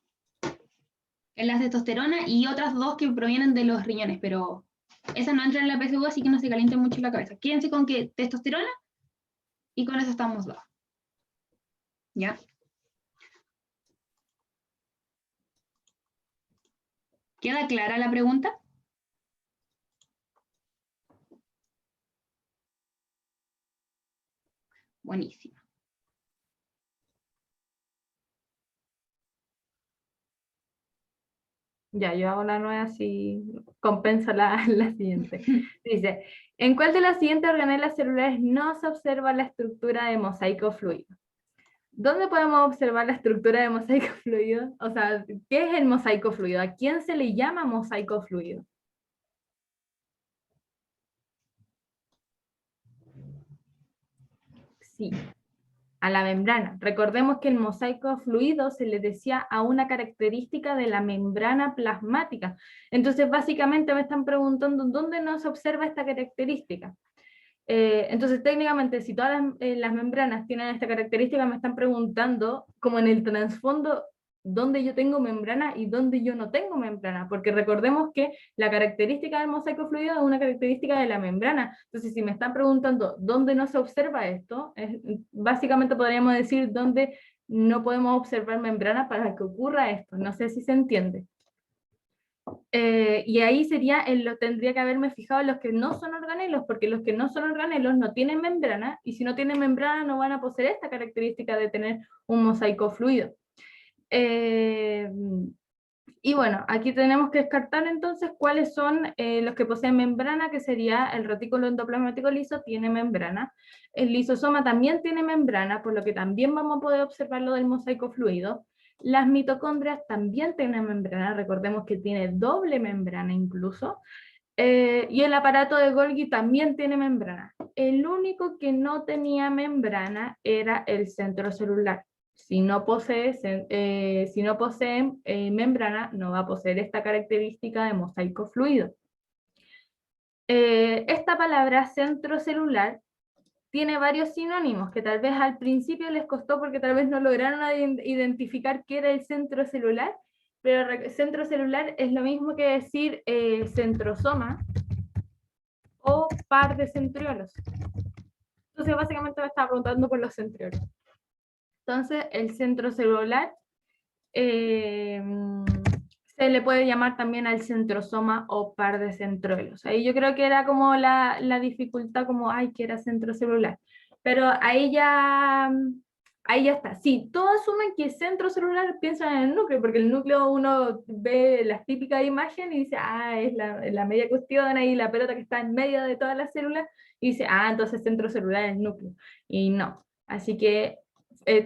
Es la testosterona y otras dos que provienen de los riñones, pero esas no entran en la PSU, así que no se calienten mucho la cabeza. Quédense con que testosterona y con eso estamos dos. ¿Ya? ¿Queda clara la pregunta? Buenísimo. Ya, yo hago la nueva si compensa la siguiente. Dice, ¿en cuál de las siguientes organelas celulares no se observa la estructura de mosaico fluido? ¿Dónde podemos observar la estructura de mosaico fluido? O sea, ¿qué es el mosaico fluido? ¿A quién se le llama mosaico fluido? Sí, a la membrana. Recordemos que el mosaico fluido se le decía a una característica de la membrana plasmática. Entonces, básicamente me están preguntando dónde no se observa esta característica. Entonces, técnicamente, si todas las membranas tienen esta característica, me están preguntando, como en el trasfondo, dónde yo tengo membrana y dónde yo no tengo membrana, porque recordemos que la característica del mosaico fluido es una característica de la membrana. Entonces, si me están preguntando dónde no se observa esto, básicamente podríamos decir dónde no podemos observar membrana para que ocurra esto. No sé si se entiende. Y ahí sería, tendría que haberme fijado en los que no son organelos, porque los que no son organelos no tienen membrana, y si no tienen membrana no van a poseer esta característica de tener un mosaico fluido. Y bueno, aquí tenemos que descartar entonces cuáles son los que poseen membrana, que sería el retículo endoplasmático liso, tiene membrana. El lisosoma también tiene membrana, por lo que también vamos a poder observar lo del mosaico fluido. Las mitocondrias también tienen membrana, recordemos que tiene doble membrana incluso. Y el aparato de Golgi también tiene membrana. El único que no tenía membrana era el centro celular. Si no posee membrana, no va a poseer esta característica de mosaico fluido. Esta palabra centro celular tiene varios sinónimos que tal vez al principio les costó porque tal vez no lograron identificar qué era el centro celular, pero centro celular es lo mismo que decir centrosoma o par de centriolos. Entonces básicamente me estaba preguntando por los centriolos. Entonces el centro celular se le puede llamar también al centrosoma o par de centriolos. Ahí yo creo que era como la dificultad, como, ay, que era centro celular. Pero ahí ya está. Sí, todos asumen que centro celular piensan en el núcleo, porque el núcleo uno ve las típicas imágenes y dice, ah, es la media cuestión ahí, la pelota que está en medio de todas las células, y dice, ah, entonces centro celular es el núcleo. Y no. Así que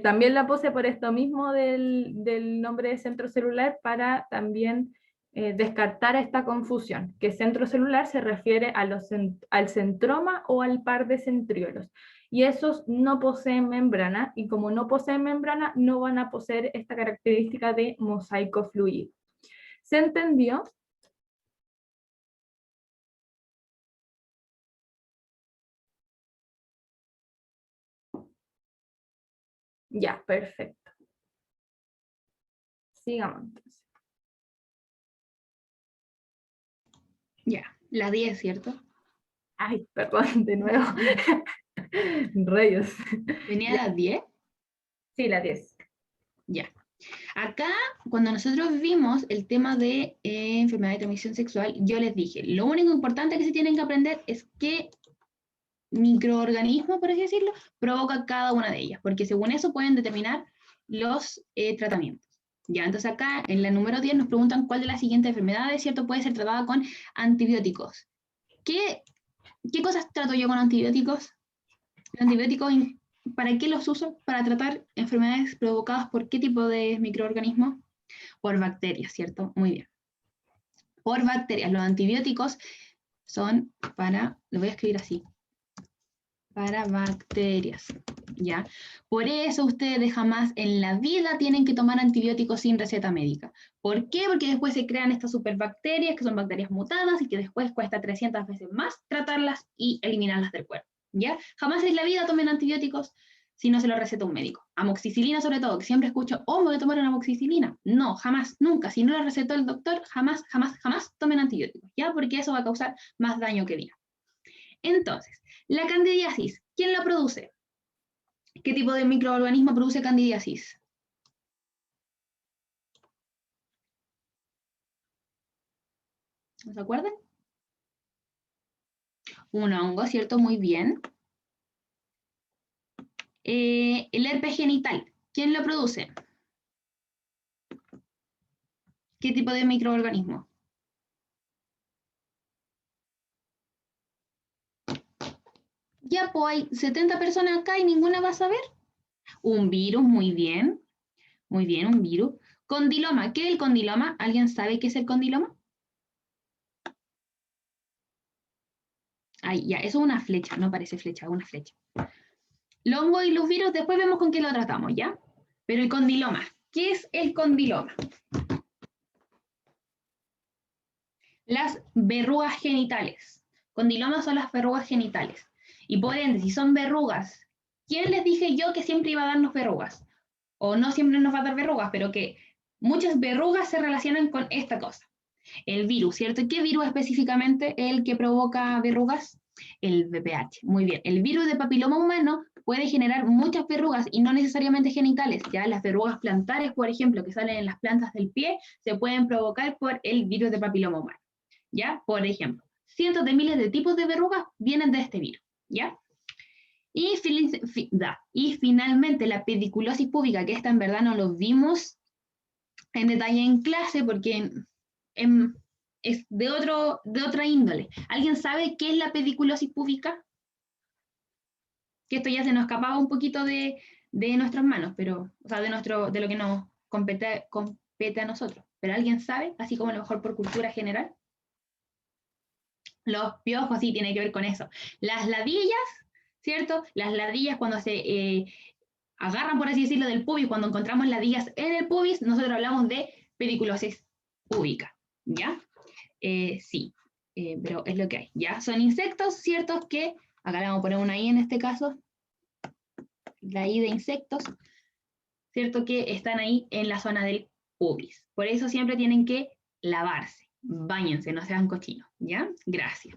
también la puse por esto mismo del nombre de centro celular para también descartar esta confusión, que centro celular se refiere al centroma o al par de centriolos. Y esos no poseen membrana, y como no poseen membrana, no van a poseer esta característica de mosaico fluido. ¿Se entendió? Ya, perfecto. Sigamos entonces. Ya, la 10, ¿cierto? Ay, perdón, de nuevo. Rayos. ¿Venía la 10? Sí, la 10. Ya. Acá, cuando nosotros vimos el tema de enfermedad de transmisión sexual, yo les dije, lo único importante que se tienen que aprender es qué microorganismo, por así decirlo, provoca cada una de ellas, porque según eso pueden determinar los tratamientos. Ya, entonces acá en la número 10 nos preguntan cuál de las siguientes enfermedades, ¿cierto?, puede ser tratada con antibióticos. ¿Qué cosas trato yo con antibióticos? Los antibióticos, ¿para qué los uso? Para tratar enfermedades provocadas por qué tipo de microorganismo? Por bacterias, ¿cierto? Muy bien. Por bacterias. Los antibióticos son para, lo voy a escribir así, para bacterias, ¿ya? Por eso ustedes jamás en la vida tienen que tomar antibióticos sin receta médica. ¿Por qué? Porque después se crean estas superbacterias, que son bacterias mutadas, y que después cuesta 300 veces más tratarlas y eliminarlas del cuerpo, ¿ya? Jamás en la vida tomen antibióticos si no se lo receta un médico. Amoxicilina sobre todo, que siempre escucho, oh, me voy a tomar una amoxicilina. No, jamás, nunca. Si no la recetó el doctor, jamás, jamás, jamás tomen antibióticos, ¿ya? Porque eso va a causar más daño que bien. Entonces, la candidiasis, ¿quién la produce? ¿Qué tipo de microorganismo produce candidiasis? ¿No se acuerdan? Un hongo, ¿cierto? Muy bien. El herpes genital, ¿quién lo produce? ¿Qué tipo de microorganismo? Ya, pues hay 70 personas acá y ninguna va a saber. Un virus, muy bien. Muy bien, un virus. Condiloma, ¿qué es el condiloma? ¿Alguien sabe qué es el condiloma? Ay, ya, eso es una flecha, no parece flecha, es una flecha. Los hongos y los virus, después vemos con qué lo tratamos, ¿ya? Pero el condiloma, ¿qué es el condiloma? Las verrugas genitales. Condilomas son las verrugas genitales. Y por ende, si son verrugas, ¿quién les dije yo que siempre iba a darnos verrugas? O no siempre nos va a dar verrugas, pero que muchas verrugas se relacionan con esta cosa. El virus, ¿cierto? ¿Qué virus específicamente es el que provoca verrugas? El VPH. Muy bien. El virus de papiloma humano puede generar muchas verrugas y no necesariamente genitales. Ya las verrugas plantares, por ejemplo, que salen en las plantas del pie, se pueden provocar por el virus de papiloma humano. ¿Ya? Por ejemplo, cientos de miles de tipos de verrugas vienen de este virus. ¿Ya? Y finalmente la pediculosis púbica, que esta en verdad no lo vimos en detalle en clase porque es de otra índole. ¿Alguien sabe qué es la pediculosis púbica? Que esto ya se nos escapaba un poquito de nuestras manos, pero, o sea, de lo que nos compete a nosotros. ¿Pero alguien sabe? Así como a lo mejor por cultura general. Los piojos, sí, tiene que ver con eso. Las ladillas, ¿cierto? Las ladillas cuando se agarran, por así decirlo, del pubis, cuando encontramos ladillas en el pubis, nosotros hablamos de pediculosis púbica, ¿ya? Sí, pero es lo que hay, ¿ya? Son insectos, ¿cierto? Que, acá le vamos a poner una I en este caso, la I de insectos, ¿cierto? Que están ahí en la zona del pubis. Por eso siempre tienen que lavarse, báñense, no sean cochinos, ¿ya? Gracias.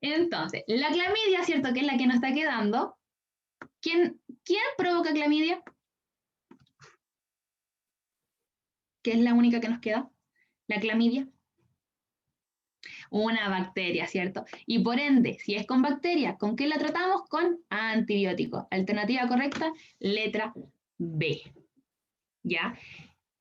Entonces, la clamidia, ¿cierto? Que es la que nos está quedando. ¿Quién provoca clamidia? Que es la única que nos queda. La clamidia. Una bacteria, ¿cierto? Y por ende, si es con bacteria, ¿con qué la tratamos? Con antibióticos. Alternativa correcta, letra B. ¿Ya?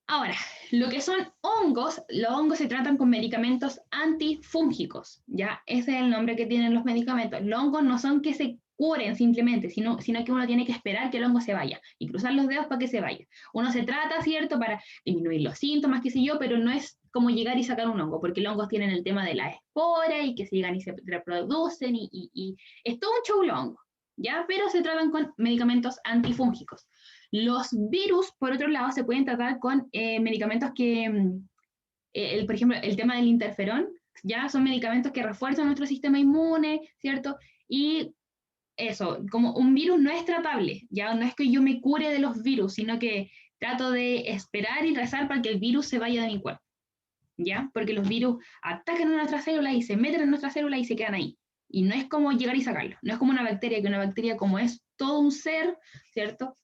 Ahora, lo que son hongos, los hongos se tratan con medicamentos antifúngicos, ¿ya? Ese es el nombre que tienen los medicamentos. Los hongos no son que se curen simplemente, sino que uno tiene que esperar que el hongo se vaya y cruzar los dedos para que se vaya. Uno se trata, ¿cierto?, para disminuir los síntomas, qué sé yo, pero no es como llegar y sacar un hongo, porque los hongos tienen el tema de la espora y que se llegan y se reproducen y es todo un show los hongos, ¿ya? Pero se tratan con medicamentos antifúngicos. Los virus, por otro lado, se pueden tratar con medicamentos que, por ejemplo, el tema del interferón, ya son medicamentos que refuerzan nuestro sistema inmune, ¿cierto? Y eso, como un virus no es tratable, ya no es que yo me cure de los virus, sino que trato de esperar y rezar para que el virus se vaya de mi cuerpo, ¿ya? Porque los virus atacan a nuestras células y se meten en nuestras células y se quedan ahí. Y no es como llegar y sacarlo, no es como una bacteria, que una bacteria como es todo un ser, ¿cierto?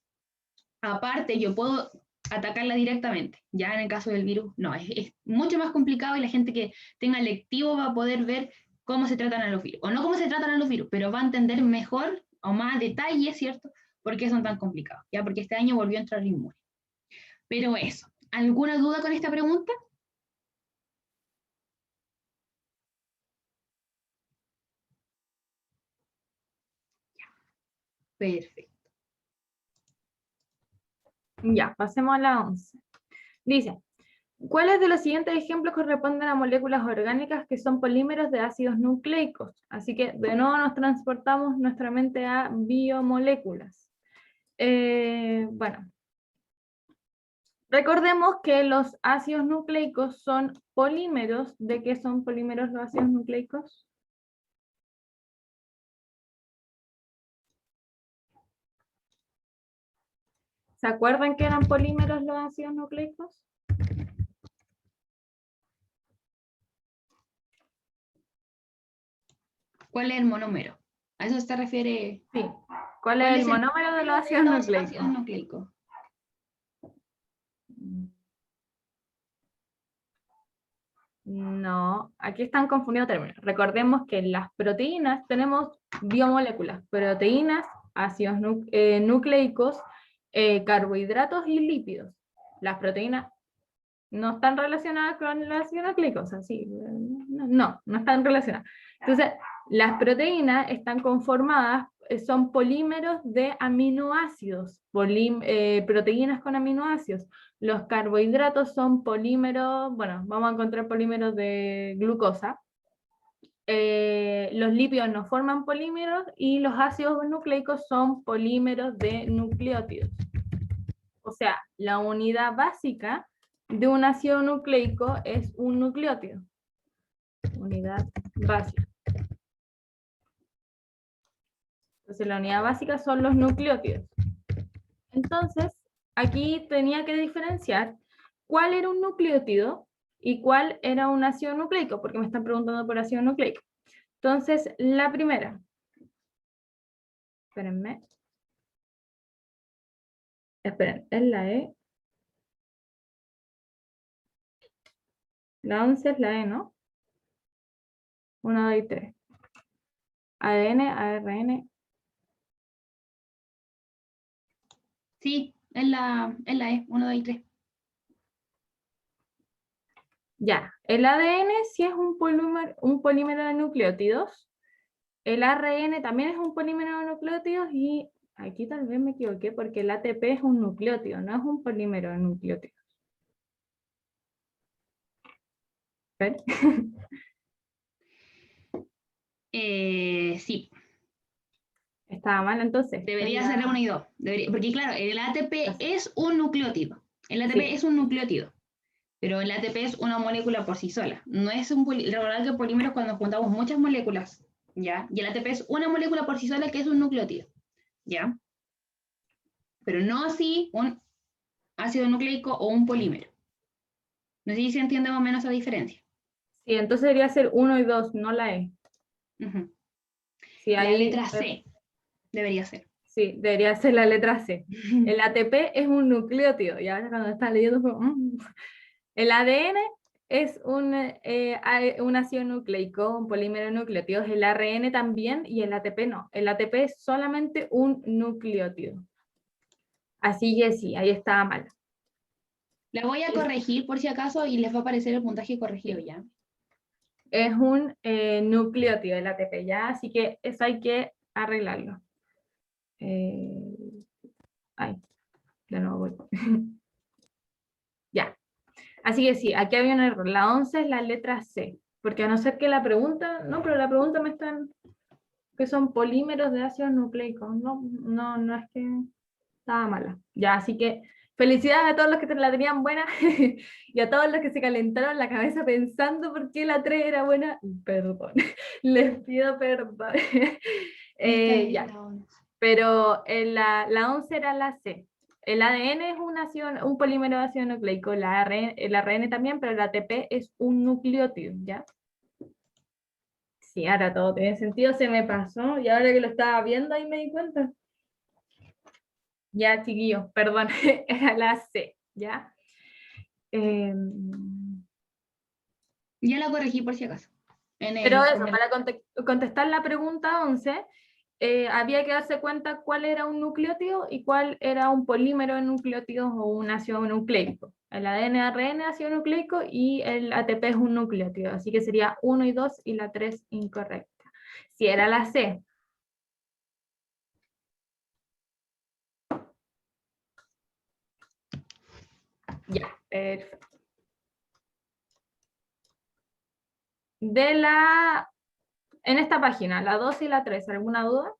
Aparte, yo puedo atacarla directamente. Ya en el caso del virus, no, es mucho más complicado y la gente que tenga lectivo va a poder ver cómo se tratan a los virus. O no cómo se tratan a los virus, pero va a entender mejor o más detalle, ¿cierto? ¿Por qué son tan complicados? Ya, porque este año volvió a entrar inmune. Pero eso, ¿alguna duda con esta pregunta? Perfecto. Ya, pasemos a la 11. Dice, ¿cuáles de los siguientes ejemplos corresponden a moléculas orgánicas que son polímeros de ácidos nucleicos? Así que de nuevo nos transportamos nuestra mente a biomoléculas. Bueno, recordemos que los ácidos nucleicos son polímeros. ¿De qué son polímeros los ácidos nucleicos? ¿Se acuerdan que eran polímeros los ácidos nucleicos? ¿Cuál es el monómero? ¿A eso se refiere? Sí. ¿Cuál es el monómero de los ácidos nucleicos? No, aquí están confundidos términos. Recordemos que en las proteínas tenemos biomoléculas, proteínas, ácidos nucleicos, carbohidratos y lípidos. Las proteínas no están relacionadas con el ácido nucleico, o sea, sí, no están relacionadas. Entonces, las proteínas están conformadas, son polímeros de aminoácidos, proteínas con aminoácidos. Los carbohidratos son polímeros, bueno, vamos a encontrar polímeros de glucosa. Los lípidos no forman polímeros y los ácidos nucleicos son polímeros de nucleótidos. O sea, la unidad básica de un ácido nucleico es un nucleótido. Unidad básica. Entonces la unidad básica son los nucleótidos. Entonces, aquí tenía que diferenciar cuál era un nucleótido y cuál era un ácido nucleico, porque me están preguntando por ácido nucleico. Entonces, la primera. Espérenme. Esperen, es la E. La 11 es la E, ¿no? 1, 2 y 3. ADN, ARN. Sí, es la E, 1, 2 y 3. Ya, el ADN sí es un polímero de nucleótidos. El ARN también es un polímero de nucleótidos y aquí tal vez me equivoqué porque el ATP es un nucleótido, no es un polímero de nucleótidos. ¿Ven? Sí, Estaba mal entonces. debería ser 1 y 2. Porque claro, el ATP es un nucleótido. El ATP Sí. es un nucleótido. Pero el ATP es una molécula por sí sola. No es un recordad que polímeros cuando juntamos muchas moléculas, ¿ya? Y el ATP es una molécula por sí sola que es un nucleótido, ¿ya? Pero no así un ácido nucleico o un polímero. No sé si se entiende más o menos esa diferencia. Sí, entonces debería ser 1 y 2, no la E. Uh-huh. Sí, La ahí, letra C debería ser. Sí, debería ser la letra C. El ATP es un nucleótido, y ahora cuando estás leyendo fue, El ADN es un ácido nucleico, un polímero de nucleótidos, el ARN también, y el ATP no. El ATP es solamente un nucleótido. Así que sí, ahí estaba mal. La voy a corregir por si acaso y les va a aparecer el puntaje corregido ya. Es un nucleótido el ATP, ¿ya? Así que eso hay que arreglarlo. Ay, de nuevo voy. Ya. Así que sí, aquí había un error. La 11 es la letra C. Porque a no ser que la pregunta, no, pero la pregunta me están, que son polímeros de ácidos nucleicos. No es que estaba mala. Ya, así que felicidades a todos los que la tenían buena y a todos los que se calentaron la cabeza pensando por qué la 3 era buena. Perdón, les pido perdón. Ya. Pero la 11 era la C. El ADN es un polímero de ácido nucleico, el ARN también, pero el ATP es un nucleótido, ¿ya? Sí, ahora todo tiene sentido, se me pasó, y ahora que lo estaba viendo ahí me di cuenta. Ya, chiquillos, perdón, era la C, ¿ya? Ya la corregí por si acaso. Pero eso, para contestar la pregunta 11, había que darse cuenta cuál era un nucleótido y cuál era un polímero de nucleótidos o un ácido nucleico. El ADN, ARN ácido nucleico y el ATP es un nucleótido, así que sería 1 y 2 y la 3 incorrecta. Si era la C. Ya, perfecto. En esta página, la 2 y la 3, ¿alguna duda?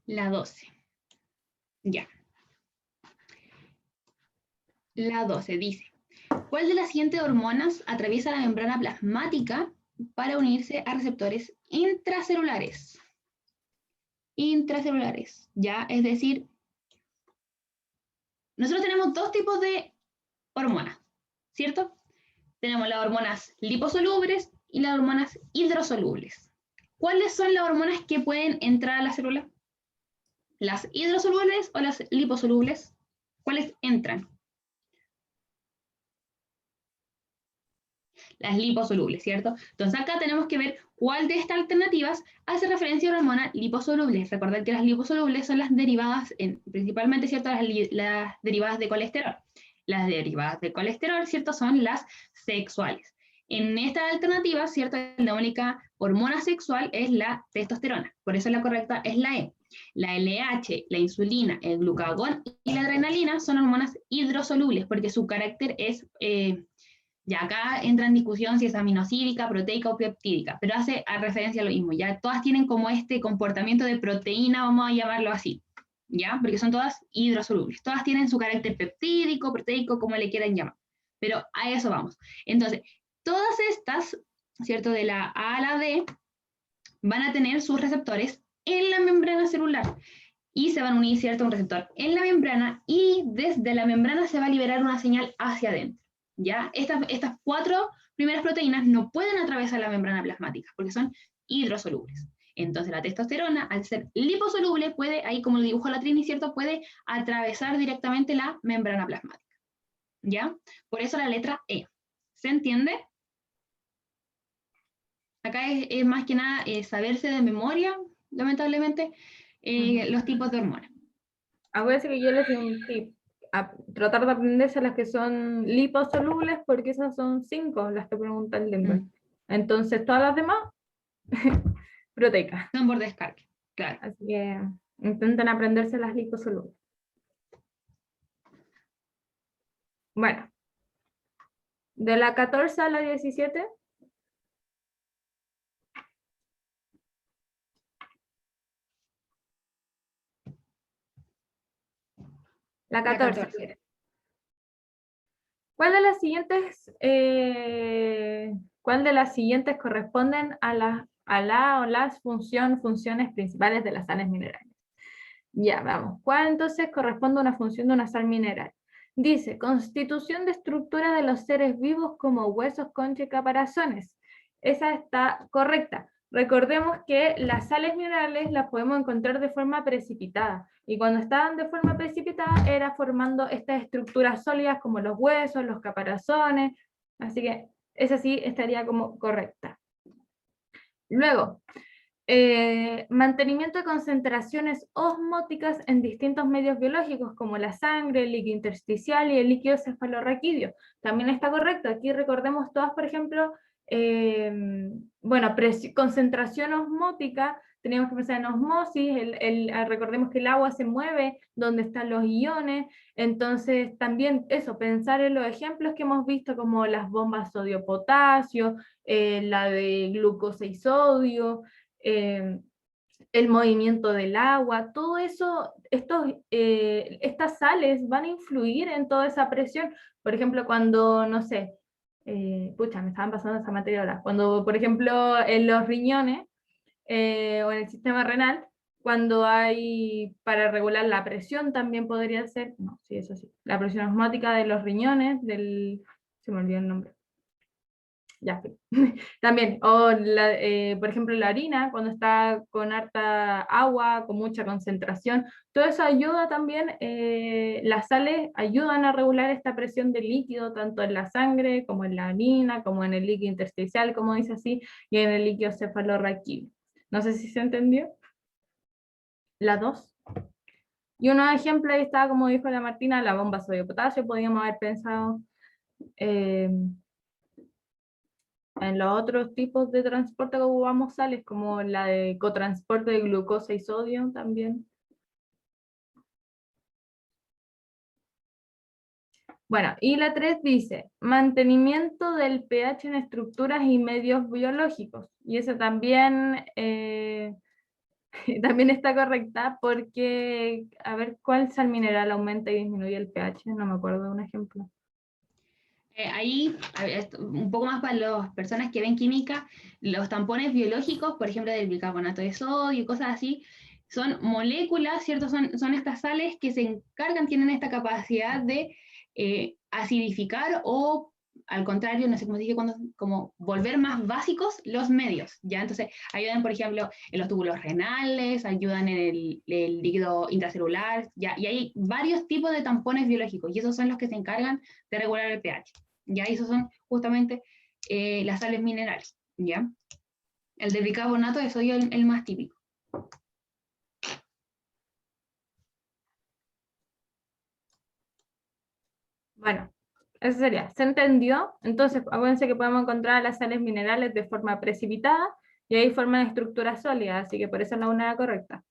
La 12. Ya. La 12 dice, ¿cuál de las siguientes hormonas atraviesa la membrana plasmática para unirse a receptores intracelulares? Intracelulares, ya, es decir, nosotros tenemos dos tipos de hormonas, ¿cierto? Tenemos las hormonas liposolubles y las hormonas hidrosolubles. ¿Cuáles son las hormonas que pueden entrar a la célula? ¿Las hidrosolubles o las liposolubles? ¿Cuáles entran? las liposolubles, ¿cierto? Entonces acá tenemos que ver cuál de estas alternativas hace referencia a una hormona liposoluble. Recordad que las liposolubles son las derivadas, principalmente, ¿cierto? Las derivadas de colesterol. Las derivadas de colesterol, ¿cierto? Son las sexuales. En estas alternativas, ¿cierto? La única hormona sexual es la testosterona. Por eso la correcta es la E. La LH, la insulina, el glucagón y la adrenalina son hormonas hidrosolubles porque su carácter es, ya acá entra en discusión si es aminosídica, proteica o peptídica, pero hace a referencia a lo mismo. Ya todas tienen como este comportamiento de proteína, vamos a llamarlo así, ¿ya? Porque son todas hidrosolubles. Todas tienen su carácter peptídico, proteico, como le quieran llamar. Pero a eso vamos. Entonces, todas estas, ¿cierto? De la A a la D, van a tener sus receptores en la membrana celular y se van a unir, ¿cierto? Un receptor en la membrana y desde la membrana se va a liberar una señal hacia adentro, ¿ya? Estas 4 primeras proteínas no pueden atravesar la membrana plasmática porque son hidrosolubles. Entonces la testosterona, al ser liposoluble, puede, ahí como lo dibujó la Trini, ¿cierto? Puede atravesar directamente la membrana plasmática, ¿ya? Por eso la letra E. ¿Se entiende? Acá es más que nada saberse de memoria, lamentablemente, los tipos de hormonas. Acuérdense que yo les di un tip, a tratar de aprenderse las que son liposolubles, porque esas son 5 las que pregunta el Limber. Entonces todas las demás, proteicas. Son por descarga, claro. Así que intenten aprenderse las liposolubles. Bueno, de la 14 a la 17. La 14. ¿Cuál de las siguientes corresponden a la o las funciones principales de las sales minerales? Ya, vamos. ¿Cuál entonces corresponde a una función de una sal mineral? Dice, constitución de estructura de los seres vivos como huesos, concha y caparazones. Esa está correcta. Recordemos que las sales minerales las podemos encontrar de forma precipitada, y cuando estaban de forma precipitada era formando estas estructuras sólidas como los huesos, los caparazones, así que esa sí estaría como correcta. Luego, mantenimiento de concentraciones osmóticas en distintos medios biológicos como la sangre, el líquido intersticial y el líquido cefalorraquídeo. También está correcto. Aquí recordemos todas, por ejemplo, bueno, concentración osmótica, teníamos que pensar en osmosis, recordemos que el agua se mueve donde están los iones, entonces también eso, pensar en los ejemplos que hemos visto como las bombas sodio-potasio, la de glucosa y sodio, el movimiento del agua, todo eso, estas sales van a influir en toda esa presión. Por ejemplo, cuando, no sé, pucha, me estaban pasando esa materia ahora, cuando, por ejemplo, en los riñones o en el sistema renal, cuando hay, para regular la presión también podría ser, no, sí, eso sí, la presión osmótica de los riñones, se me olvidó el nombre. Ya, también, o por ejemplo la harina, cuando está con harta agua, con mucha concentración, todo eso ayuda también, las sales ayudan a regular esta presión de líquido, tanto en la sangre, como en la harina, como en el líquido intersticial, como dice así, y en el líquido cefalorraquídeo. No sé si se entendió. La 2. Y unos ejemplos, ahí está, como dijo la Martina, la bomba sodio-potasio, podríamos haber pensado en los otros tipos de transporte que ocupamos sales, como la de cotransporte de glucosa y sodio también. Bueno, y la 3 dice, mantenimiento del pH en estructuras y medios biológicos. Y eso también, también está correcta porque, a ver, ¿cuál sal mineral aumenta y disminuye el pH? No me acuerdo de un ejemplo. Ahí, un poco más para las personas que ven química, los tampones biológicos, por ejemplo, del bicarbonato de sodio y cosas así, son moléculas, ¿cierto? Son estas sales que se encargan, tienen esta capacidad de acidificar o, al contrario, no sé cómo se dice, como volver más básicos los medios, ¿ya? Entonces, ayudan, por ejemplo, en los túbulos renales, ayudan en el líquido intracelular, ¿ya? Y hay varios tipos de tampones biológicos, y esos son los que se encargan de regular el pH. Ya esos son justamente las sales minerales, ¿ya? El de bicarbonato de sodio es el más típico. Bueno, eso sería. ¿Se entendió? Entonces, acuérdense que podemos encontrar las sales minerales de forma precipitada y hay forma de estructura sólida, así que por eso es la unidad correcta.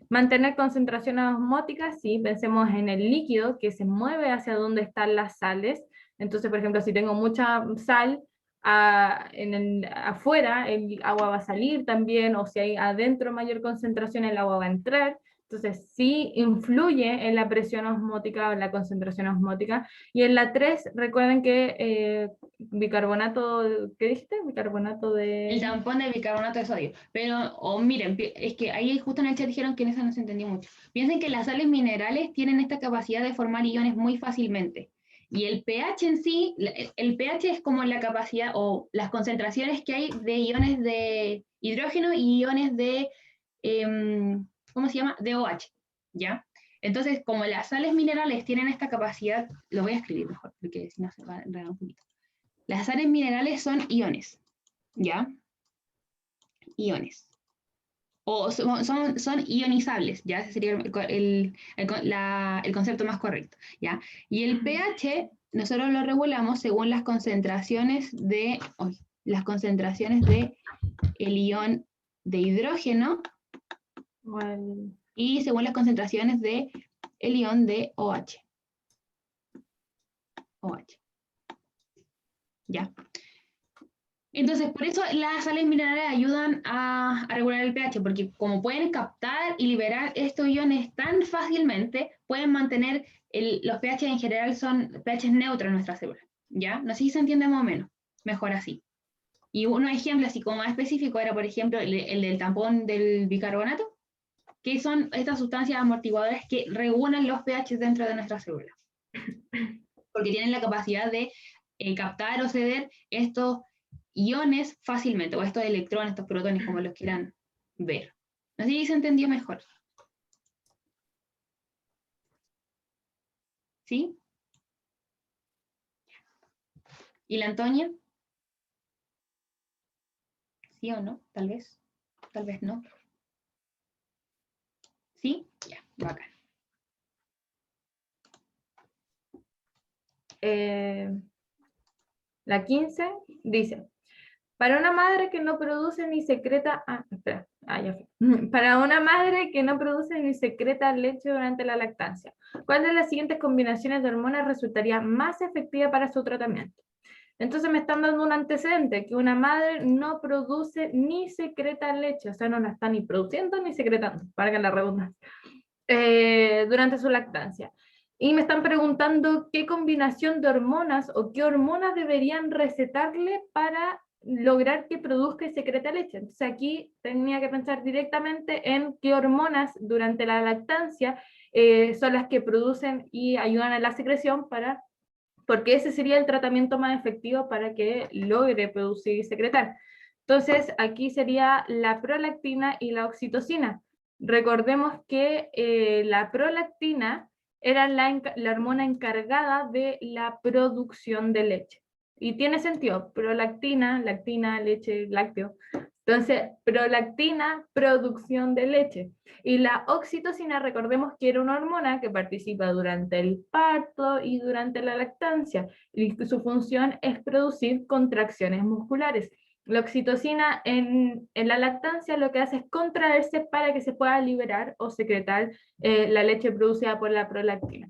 Mantener concentraciones osmóticas, sí, pensemos en el líquido que se mueve hacia donde están las sales. Entonces, por ejemplo, si tengo mucha sal afuera, el agua va a salir también, o si hay adentro mayor concentración, el agua va a entrar. Entonces, sí influye en la presión osmótica o en la concentración osmótica. Y en la 3, recuerden que bicarbonato, ¿qué dijiste? Bicarbonato El de... tampón de bicarbonato de sodio. Pero, miren, es que ahí justo en el chat dijeron que en eso no se entendió mucho. Piensen que las sales minerales tienen esta capacidad de formar iones muy fácilmente. Y el pH en sí, el pH es como la capacidad o las concentraciones que hay de iones de hidrógeno y iones de, ¿cómo se llama? De OH, ¿ya? Entonces, como las sales minerales tienen esta capacidad, lo voy a escribir mejor, porque si no se va a enredar un poquito. Las sales minerales son iones, ¿ya? Iones. O son ionizables, ¿ya? Ese sería el concepto más correcto, ¿ya? Y el pH nosotros lo regulamos según las concentraciones de el ion de hidrógeno y según las concentraciones de el ion de OH. ¿Ya? Entonces, por eso las sales minerales ayudan a regular el pH, porque como pueden captar y liberar estos iones tan fácilmente, pueden mantener los pH en general son pH neutros en nuestra célula, ¿ya? No sé si se entiende más o menos, mejor así. Y un ejemplo así como más específico era, por ejemplo, el del tampón del bicarbonato, que son estas sustancias amortiguadoras que regulan los pH dentro de nuestra célula, porque tienen la capacidad de captar o ceder estos iones fácilmente, o estos electrones, estos protones, como los quieran ver. No sé si se entendió mejor. ¿Sí? ¿Y la Antonia? ¿Sí o no? Tal vez. Tal vez no. ¿Sí? Ya, bacán. La 15 dice, para una madre que no produce ni secreta, ya fue. Para una madre que no produce ni secreta leche durante la lactancia, ¿cuál de las siguientes combinaciones de hormonas resultaría más efectiva para su tratamiento? Entonces me están dando un antecedente, que una madre no produce ni secreta leche, o sea, no la está ni produciendo ni secretando, para que la redundancia, durante su lactancia. Y me están preguntando qué combinación de hormonas o qué hormonas deberían recetarle para lograr que produzca y secrete leche. Entonces aquí tenía que pensar directamente en qué hormonas durante la lactancia son las que producen y ayudan a la secreción porque ese sería el tratamiento más efectivo para que logre producir y secretar. Entonces aquí sería la prolactina y la oxitocina. Recordemos que la prolactina era la hormona encargada de la producción de leche. Y tiene sentido, prolactina, lactina, leche, lácteo. Entonces, prolactina, producción de leche. Y la oxitocina, recordemos que era una hormona que participa durante el parto y durante la lactancia. Y su función es producir contracciones musculares. La oxitocina en la lactancia lo que hace es contraerse para que se pueda liberar o secretar la leche producida por la prolactina.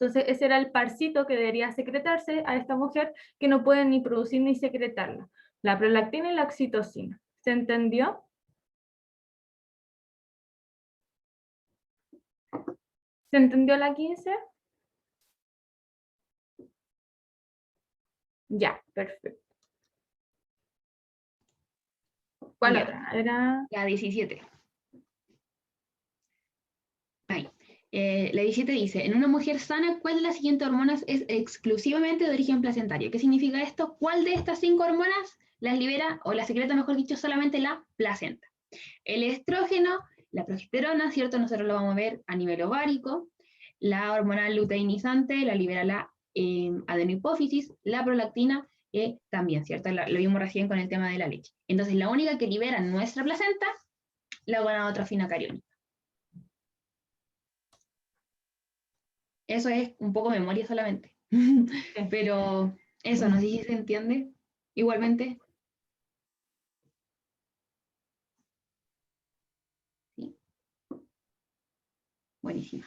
Entonces ese era el parcito que debería secretarse a esta mujer que no puede ni producir ni secretarla. La prolactina y la oxitocina. ¿Se entendió? ¿Se entendió la 15? Ya, perfecto. ¿Cuál Ya. otra? Era... La 17. Ahí. La 17 dice, en una mujer sana, ¿cuál de las siguientes hormonas es exclusivamente de origen placentario? ¿Qué significa esto? ¿Cuál de estas 5 hormonas las libera o las secreta, mejor dicho, solamente la placenta? El estrógeno, la progesterona, ¿cierto? Nosotros lo vamos a ver a nivel ovárico. La hormona luteinizante la libera la adenohipófisis, la prolactina también, ¿cierto? Lo vimos recién con el tema de la leche. Entonces, la única que libera nuestra placenta, la gonadotropina cariónica. Eso es un poco memoria solamente. Pero eso, no sé si se entiende igualmente. Sí. Buenísimo.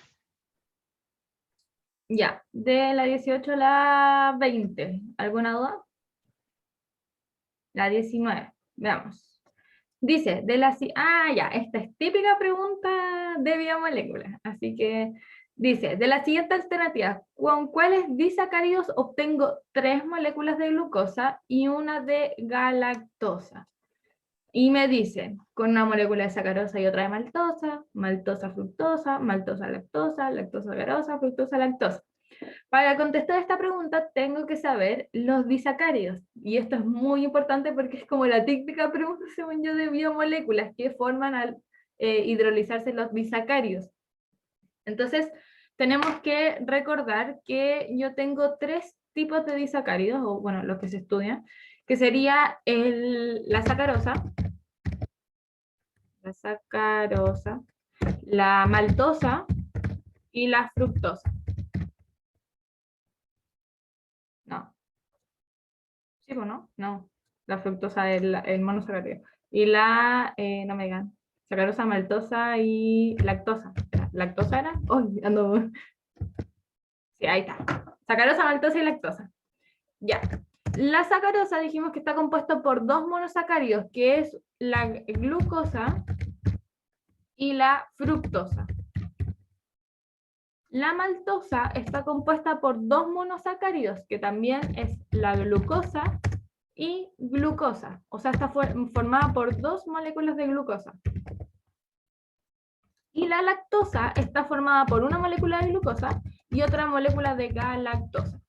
Ya, de la 18 a la 20, ¿alguna duda? La 19, veamos. Dice, ya, esta es típica pregunta de biomoléculas, así que dice, de la siguiente alternativa, ¿con cuáles disacáridos obtengo 3 moléculas de glucosa y una de galactosa? Y me dicen, con una molécula de sacarosa y otra de maltosa, maltosa fructosa, maltosa lactosa, lactosa garosa, fructosa lactosa. Para contestar esta pregunta tengo que saber los disacáridos. Y esto es muy importante porque es como la típica pregunta, según yo, de biomoléculas que forman al hidrolizarse los disacáridos. Entonces, tenemos que recordar que yo tengo 3 tipos de disacáridos, o bueno, los que se estudian, que sería la sacarosa, la maltosa y la fructosa. No. ¿Sí o no? No. La fructosa es el monosacárido. Y no me digan, sacarosa, maltosa y lactosa. ¿Lactosa era? Oh, ando. Sí, ahí está. Sacarosa, maltosa y lactosa. Ya. La sacarosa dijimos que está compuesta por 2 monosacáridos, que es la glucosa y la fructosa. La maltosa está compuesta por 2 monosacáridos, que también es la glucosa y glucosa. O sea, está formada por 2 moléculas de glucosa. Y la lactosa está formada por una molécula de glucosa y otra molécula de galactosa.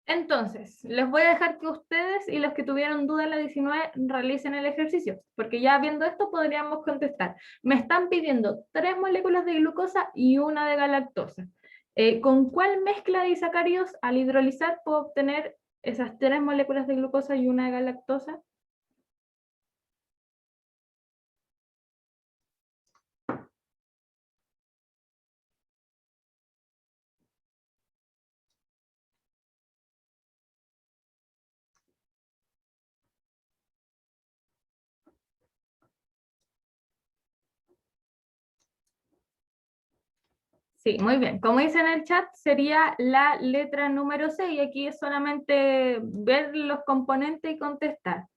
Entonces, les voy a dejar que ustedes y los que tuvieron duda en la 19 realicen el ejercicio, porque ya viendo esto podríamos contestar. Me están pidiendo 3 moléculas de glucosa y una de galactosa. ¿Con cuál mezcla de disacáridos al hidrolizar puedo obtener esas 3 moléculas de glucosa y una de galactosa? Sí, muy bien. Como dice en el chat, sería la letra número 6. Y aquí es solamente ver los componentes y contestar.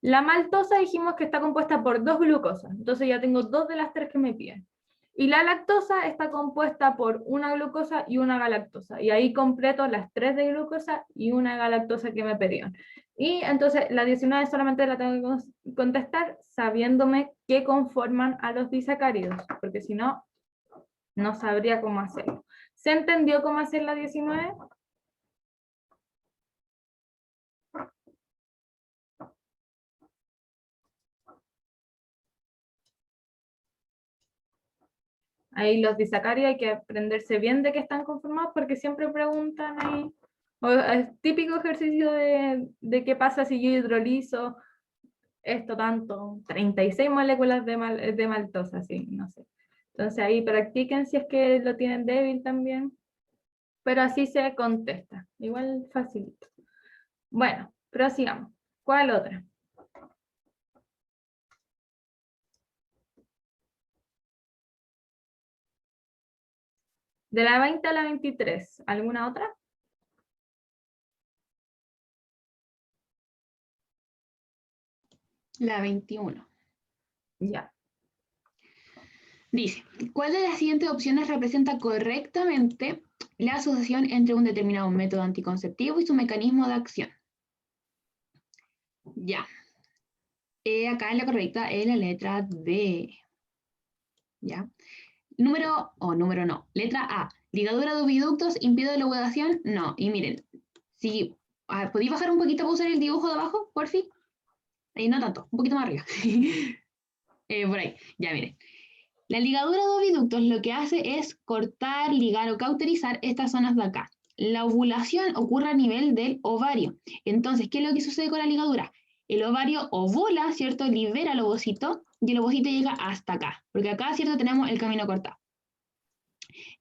La maltosa dijimos que está compuesta por 2 glucosas. Entonces ya tengo 2 de las 3 que me piden. Y la lactosa está compuesta por una glucosa y una galactosa. Y ahí completo las 3 de glucosa y una galactosa que me pedían. Y entonces la 19 solamente la tengo que contestar sabiéndome qué conforman a los disacáridos. Porque si no, no sabría cómo hacerlo. ¿Se entendió cómo hacer la 19? Ahí los disacáridos hay que aprenderse bien de qué están conformados porque siempre preguntan ahí. Es típico ejercicio de qué pasa si yo hidrolizo esto tanto, 36 moléculas de maltosa, sí, no sé. Entonces ahí practiquen si es que lo tienen débil también, pero así se contesta, igual facilito. Bueno, prosigamos. ¿Cuál otra? De la 20 a la 23, ¿alguna otra? La 21. Ya. Dice, ¿cuál de las siguientes opciones representa correctamente la asociación entre un determinado método anticonceptivo y su mecanismo de acción? Ya. Acá en la correcta es la letra D. ¿Ya? Número no. Letra A. Ligadura de oviductos impide la ovulación. No. Y miren, si podéis bajar un poquito para usar el dibujo de abajo, por fin. Ahí no tanto, un poquito más arriba. Por ahí, ya miren. La ligadura de oviductos lo que hace es cortar, ligar o cauterizar estas zonas de acá. la ovulación ocurre a nivel del ovario. Entonces, ¿qué es lo que sucede con la ligadura? El ovario ovula, ¿cierto? Libera el ovocito y el ovocito llega hasta acá, porque acá, ¿cierto? Tenemos el camino cortado.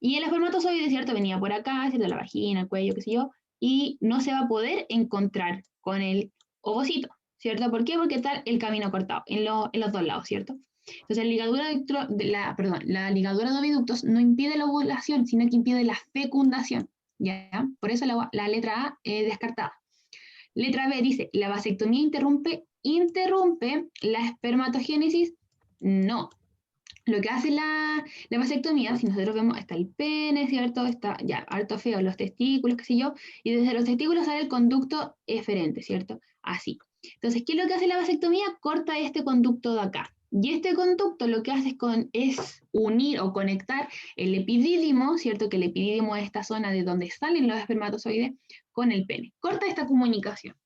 Y el espermatozoide, ¿cierto? Venía por acá, ¿cierto? La vagina, el cuello, qué sé yo, y no se va a poder encontrar con el ovocito, ¿cierto? ¿Por qué? Porque está el camino cortado en los dos lados, ¿cierto? Entonces, la ligadura de oviductos no impide la ovulación, sino que impide la fecundación, ¿ya? Por eso la letra A es descartada. Letra B dice, ¿la vasectomía interrumpe la espermatogénesis? No. Lo que hace la vasectomía, si nosotros vemos, está el pene, ¿cierto? Está ya harto feo, los testículos, qué sé yo, y desde los testículos sale el conducto eferente, ¿cierto? Así. Entonces, ¿qué es lo que hace la vasectomía? Corta este conducto de acá. Y este conducto lo que hace es unir o conectar el epidídimo, ¿cierto? Que el epidídimo es esta zona de donde salen los espermatozoides, con el pene. Corta esta comunicación.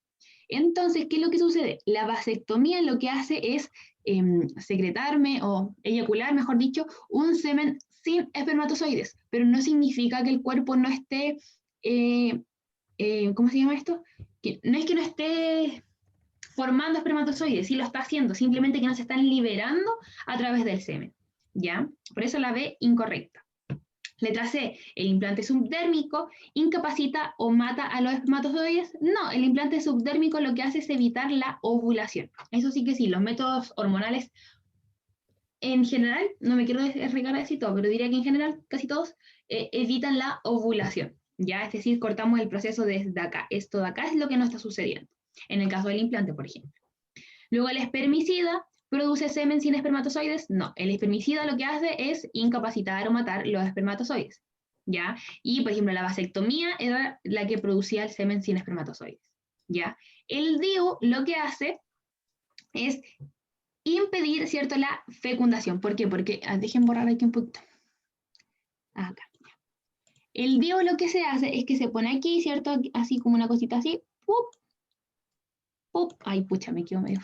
Entonces, ¿qué es lo que sucede? La vasectomía lo que hace es secretarme o eyacular, mejor dicho, un semen sin espermatozoides, pero no significa que el cuerpo no esté, ¿cómo se llama esto? No es que no esté formando espermatozoides, sí lo está haciendo, simplemente que no se están liberando a través del semen, ¿ya? Por eso la B incorrecta. Letra C, el implante subdérmico incapacita o mata a los espermatozoides. No, el implante subdérmico lo que hace es evitar la ovulación. Eso sí que sí, los métodos hormonales en general, no me quiero arriesgar a decir todo, pero diría que en general casi todos evitan la ovulación. ¿Ya? Es decir, cortamos el proceso desde acá. Esto de acá es lo que no está sucediendo. En el caso del implante, por ejemplo. Luego el espermicida produce semen sin espermatozoides. No, el espermicida lo que hace es incapacitar o matar los espermatozoides. ¿Ya? Y, por ejemplo, la vasectomía era la que producía el semen sin espermatozoides. ¿Ya? El DIU lo que hace es impedir, ¿cierto?, la fecundación. ¿Por qué? Porque, dejen borrar aquí un poquito. Acá. El DIU lo que se hace es que se pone aquí, ¿cierto? Así como una cosita así. ¡Pup! ¡Pup! Ay, pucha, me quedo medio...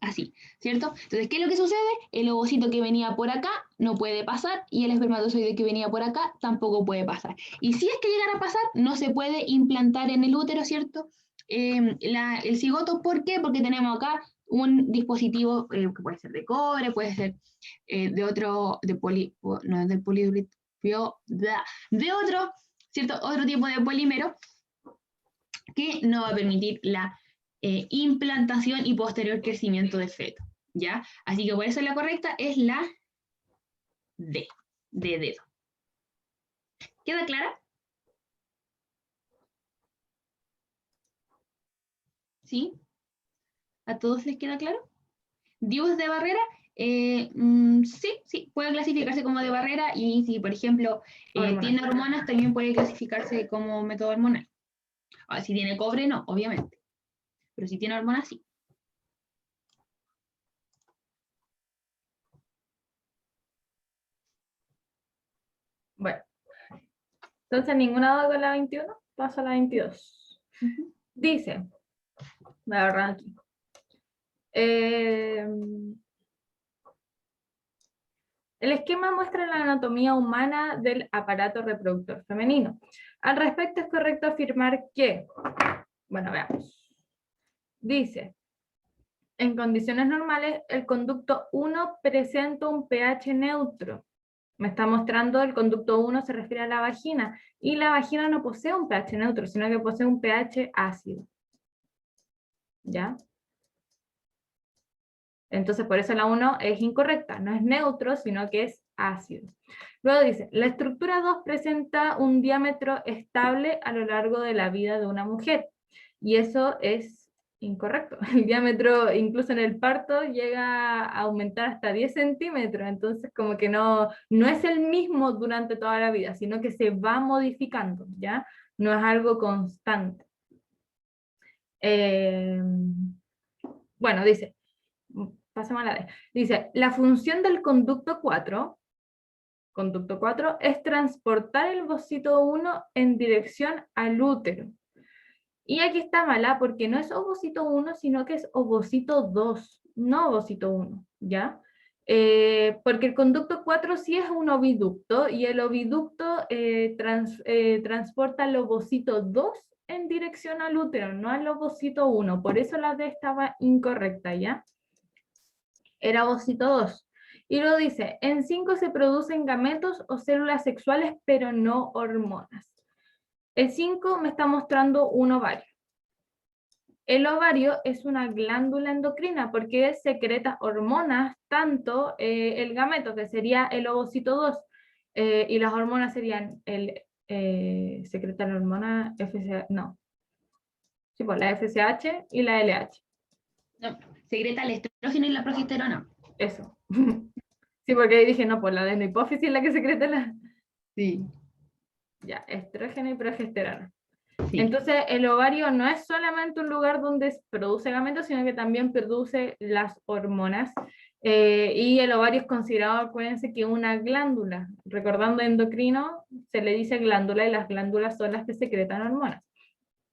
Así, ¿cierto? Entonces, ¿qué es lo que sucede? El ovocito que venía por acá no puede pasar y el espermatozoide que venía por acá tampoco puede pasar. Y si es que llegara a pasar, no se puede implantar en el útero, ¿cierto? El cigoto, ¿por qué? Porque tenemos acá un dispositivo que puede ser de cobre, puede ser de otro, de otro, ¿cierto? Otro tipo de polímero que no va a permitir la implantación y posterior crecimiento de feto, ¿ya? Así que por eso la correcta es la D, de dedo. ¿Queda clara? ¿Sí? ¿A todos les queda claro? ¿Dios de barrera? Sí, puede clasificarse como de barrera y si, por ejemplo, tiene hormonas, también puede clasificarse como método hormonal. Ahora, si tiene cobre, no, obviamente. Pero si tiene hormonas, sí. Bueno, entonces ninguna duda con la 21, paso a la 22. Dice, voy a agarrar aquí. El esquema muestra la anatomía humana del aparato reproductor femenino. Al respecto es correcto afirmar que, bueno, veamos. Dice, en condiciones normales el conducto 1 presenta un pH neutro. Me está mostrando el conducto 1 se refiere a la vagina, y la vagina no posee un pH neutro, sino que posee un pH ácido. ¿Ya? Entonces por eso la 1 es incorrecta, no es neutro, sino que es ácido. Luego dice, la estructura 2 presenta un diámetro estable a lo largo de la vida de una mujer, y eso es incorrecto. El diámetro, incluso en el parto, llega a aumentar hasta 10 centímetros, entonces como que no es el mismo durante toda la vida, sino que se va modificando, ¿ya? No es algo constante. Bueno, dice, pasemos a la D. Dice, la función del conducto 4 es transportar el ovocito 1 en dirección al útero. Y aquí está mala porque no es ovocito 1, sino que es ovocito 2, no ovocito 1, ¿ya? Porque el conducto 4 sí es un oviducto, y el oviducto transporta el ovocito 2 en dirección al útero, no al ovocito 1, por eso la D estaba incorrecta, ¿ya? Era ovocito 2. Y luego dice, en 5 se producen gametos o células sexuales, pero no hormonas. El 5 me está mostrando un ovario. El ovario es una glándula endocrina porque secreta hormonas, tanto el gameto, que sería el ovocito 2, y las hormonas serían secreta la hormona FSH, no. Sí, pues la FSH y la LH. No, secreta el estrógeno y la progesterona. Eso. Sí, porque ahí dije, no, pues la adenohipófisis es la que secreta la... Sí. Ya, estrógeno y progesterona. Sí. Entonces, el ovario no es solamente un lugar donde produce gametos, sino que también produce las hormonas. Y el ovario es considerado, acuérdense, que una glándula. Recordando endocrino, se le dice glándula, y las glándulas son las que secretan hormonas.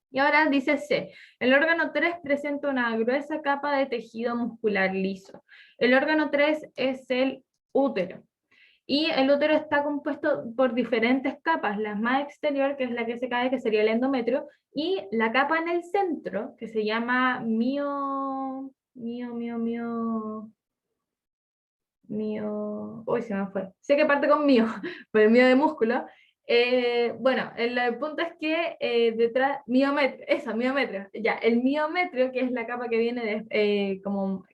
Y ahora dice C. El órgano 3 presenta una gruesa capa de tejido muscular liso. El órgano 3 es el útero. Y el útero está compuesto por diferentes capas, la más exterior, que es la que se cae, que sería el endometrio, y la capa en el centro, que se llama uy, se me fue. Sé que parte con mío, pero el mío de músculo. Bueno, el punto es que detrás, miometrio, ya, el miometrio, que es la capa que viene que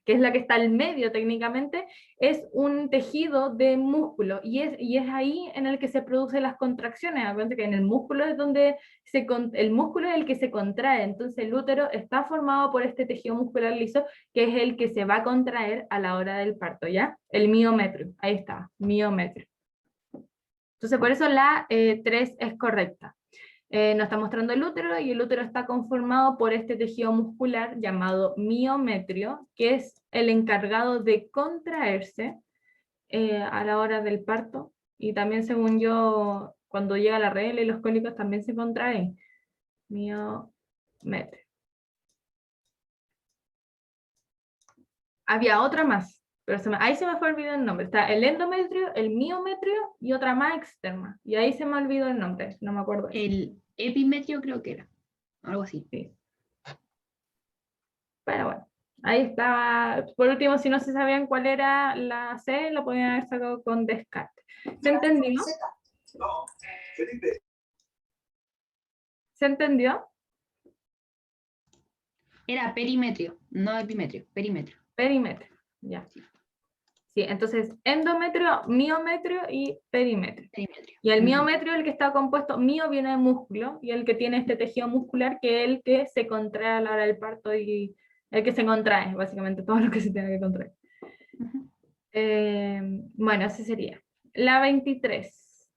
es la que está al medio técnicamente, es un tejido de músculo, y es ahí en el que se producen las contracciones. Acuérdense que en el músculo es donde el músculo es el que se contrae, entonces el útero está formado por este tejido muscular liso, que es el que se va a contraer a la hora del parto, ¿ya? El miometrio, ahí está, miometrio. Entonces, por eso la 3 es correcta. Nos está mostrando el útero, y el útero está conformado por este tejido muscular llamado miometrio, que es el encargado de contraerse a la hora del parto, y también, según yo, cuando llega la regla y los cólicos también se contraen. Miometrio. Había otra más, pero ahí se me fue olvidado el nombre. Está el endometrio, el miometrio y otra más externa. Y ahí se me olvidó el nombre, no me acuerdo. El epimetrio creo que era, algo así. Sí. Pero bueno, ahí estaba. Por último, si no se sabían cuál era la C, lo podían haber sacado con descarte. ¿Se entendió? ¿Se entendió? Era perimetrio, no epimetrio, perimetrio. Perimetrio, ya. Sí, entonces endometrio, miometrio y perimetrio. Perimetrio. Y el miometrio, el que está compuesto, mio viene de músculo, y el que tiene este tejido muscular, que es el que se contrae a la hora del parto, y el que se contrae, básicamente, todo lo que se tiene que contraer. Bueno, ese sería. La 23.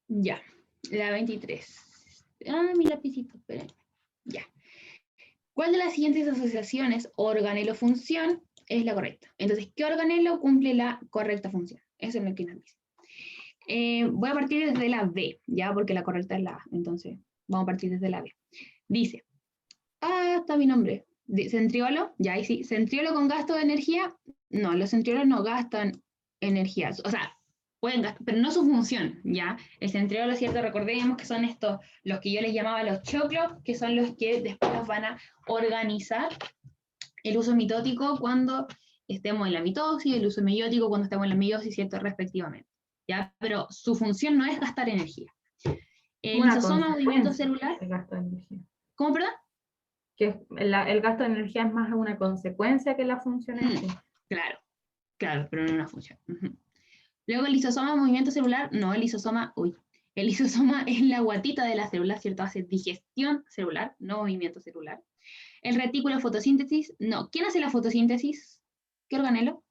Ya, la 23. Ah, mi lapicito, esperen. Ya. ¿Cuál de las siguientes asociaciones, organelo-función, es la correcta? Entonces, ¿qué organelo cumple la correcta función? Eso es lo que nos dice. Voy a partir desde la B, ya, porque la correcta es la A. Entonces, vamos a partir desde la B. Dice, está mi nombre. Centriolo, ya ahí sí. ¿Centriolo con gasto de energía? No, los centriolos no gastan energía. O sea, pueden gastar, pero no su función, ¿ya? El centriolo, ¿cierto? Recordemos que son estos, los que yo les llamaba los choclos, que son los que después nos van a organizar el uso mitótico cuando estemos en la mitosis, el uso meiótico cuando estemos en la meiosis, ¿cierto? Respectivamente, ¿ya? Pero su función no es gastar energía. El lisosoma, movimiento celular. El gasto de energía. ¿Cómo, perdón? Que el gasto de energía es más una consecuencia que la función en sí. Claro, claro, pero no una función. Luego el lisosoma, movimiento celular, no, el lisosoma es la guatita de la célula, ¿cierto? Hace digestión celular, no movimiento celular. El retículo, fotosíntesis, no. ¿Quién hace la fotosíntesis? ¿Qué organelo?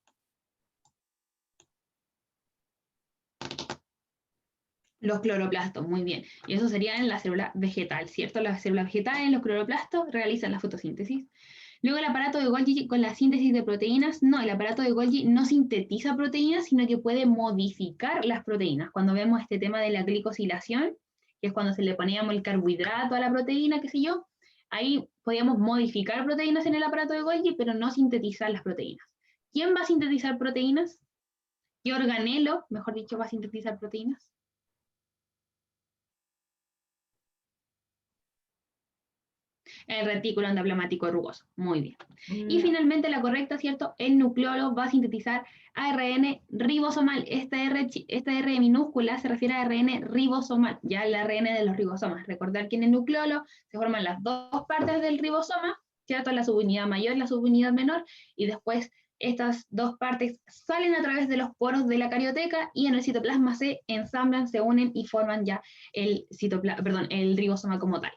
Los cloroplastos, muy bien. Y eso sería en la célula vegetal, ¿cierto? Las células vegetales, los cloroplastos, realizan la fotosíntesis. Luego el aparato de Golgi con la síntesis de proteínas, no, el aparato de Golgi no sintetiza proteínas, sino que puede modificar las proteínas. Cuando vemos este tema de la glicosilación, que es cuando se le poníamos el carbohidrato a la proteína, qué sé yo, ahí podíamos modificar proteínas en el aparato de Golgi, pero no sintetizar las proteínas. ¿Quién va a sintetizar proteínas? ¿Qué organelo, mejor dicho, va a sintetizar proteínas? El retículo endoplasmático rugoso. Muy bien. Y No. finalmente la correcta, ¿cierto? El nucleolo va a sintetizar ARN ribosomal. Esta R minúscula se refiere a ARN ribosomal, ya el ARN de los ribosomas. Recordar que en el nucleolo se forman las dos partes del ribosoma, ¿cierto? La subunidad mayor y la subunidad menor, y después estas dos partes salen a través de los poros de la carioteca y en el citoplasma se ensamblan, se unen y forman ya el ribosoma como tal.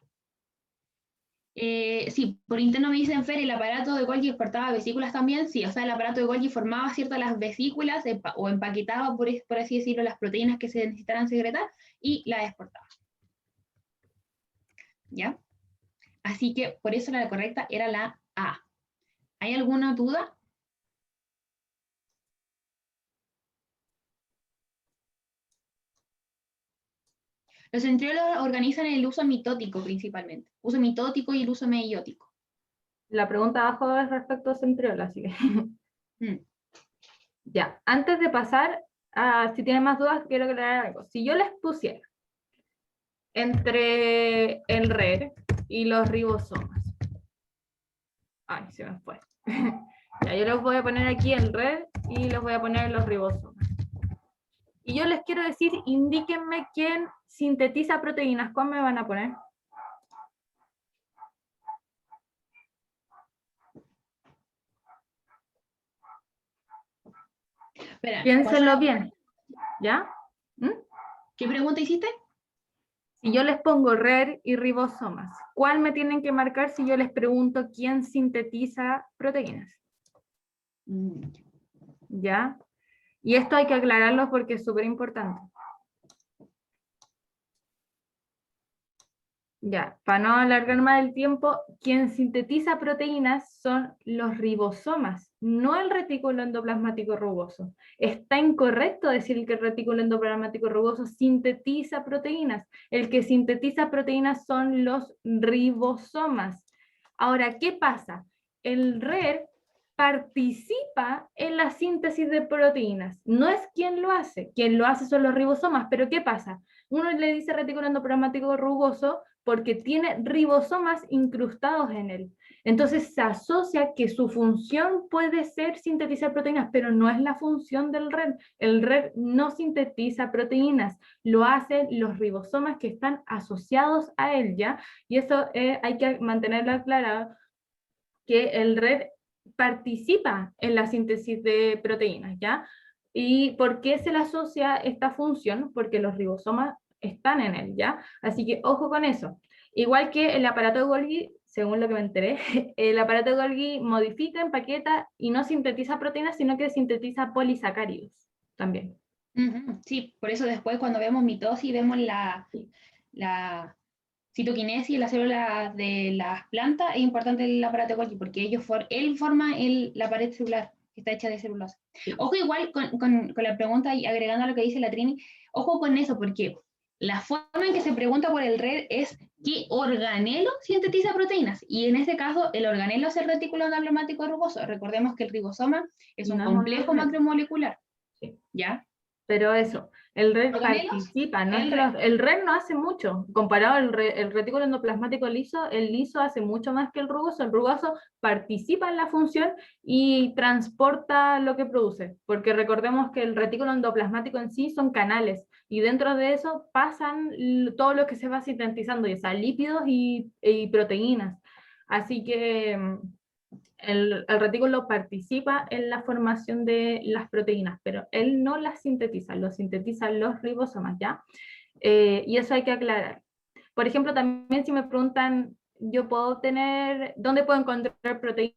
Sí, por interno me dicen, Fer, el aparato de Golgi exportaba vesículas también. Sí, o sea, el aparato de Golgi formaba ciertas las vesículas o empaquetaba, por así decirlo, las proteínas que se necesitaran secretar y las exportaba. ¿Ya? Así que por eso la correcta era la A. ¿Hay alguna duda? Los centriólogos organizan el uso mitótico principalmente. Uso mitótico y el uso meiótico. La pregunta abajo es respecto a centriola, así que... Ya, antes de pasar a si tienen más dudas, quiero aclarar algo. Si yo les pusiera entre el RER y los ribosomas. Ay, se me fue. Ya, yo les voy a poner aquí el RER y les voy a poner los ribosomas. Y yo les quiero decir, indíquenme quién sintetiza proteínas. ¿Cuál me van a poner? Espera, Piénsenlo bien, ¿ya? ¿Mm? ¿Qué pregunta hiciste? Si yo les pongo RER y ribosomas, ¿cuál me tienen que marcar si yo les pregunto quién sintetiza proteínas? ¿Ya? Y esto hay que aclararlo porque es súper importante. Ya, para no alargar más el tiempo, quien sintetiza proteínas son los ribosomas, no el retículo endoplasmático rugoso. Está incorrecto decir que el retículo endoplasmático rugoso sintetiza proteínas. El que sintetiza proteínas son los ribosomas. Ahora, ¿qué pasa? El RER participa en la síntesis de proteínas. No es quien lo hace son los ribosomas, pero ¿qué pasa? Uno le dice retículo endoplasmático rugoso porque tiene ribosomas incrustados en él. Entonces se asocia que su función puede ser sintetizar proteínas, pero no es la función del RER. El RER no sintetiza proteínas, lo hacen los ribosomas que están asociados a él, ¿ya? Y eso hay que mantenerlo aclarado, que el RER participa en la síntesis de proteínas, ¿ya? ¿Y por qué se le asocia esta función? Porque los ribosomas están en él, ¿ya? Así que ojo con eso. Igual que el aparato de Golgi, según lo que me enteré, el aparato de Golgi modifica, empaqueta y no sintetiza proteínas, sino que sintetiza polisacáridos también. Sí, por eso después cuando vemos mitosis vemos la citoquinesis, las células de las plantas, es importante el aparato de Golgi porque él forma la pared celular que está hecha de celulosa. Sí. Ojo igual con la pregunta y agregando a lo que dice la Trini, ojo con eso porque la forma en que se pregunta por el RER es ¿qué organelo sintetiza proteínas? Y en este caso el organelo es el retículo endoplasmático rugoso. Recordemos que el ribosoma es un No es complejo organelo. macromolecular. Sí. ¿Ya? Pero eso, el RER ¿Organelos? participa, no es que el RER no hace mucho, comparado al el retículo endoplasmático liso, el liso hace mucho más que el rugoso participa en la función y transporta lo que produce, porque recordemos que el retículo endoplasmático en sí son canales, y dentro de eso pasan todo lo que se va sintetizando, ya sea lípidos y proteínas, así que... El retículo participa en la formación de las proteínas, pero él no las sintetiza, lo sintetizan los ribosomas, ¿ya? Y eso hay que aclarar. Por ejemplo, también si me preguntan, yo puedo tener, ¿dónde puedo encontrar proteínas?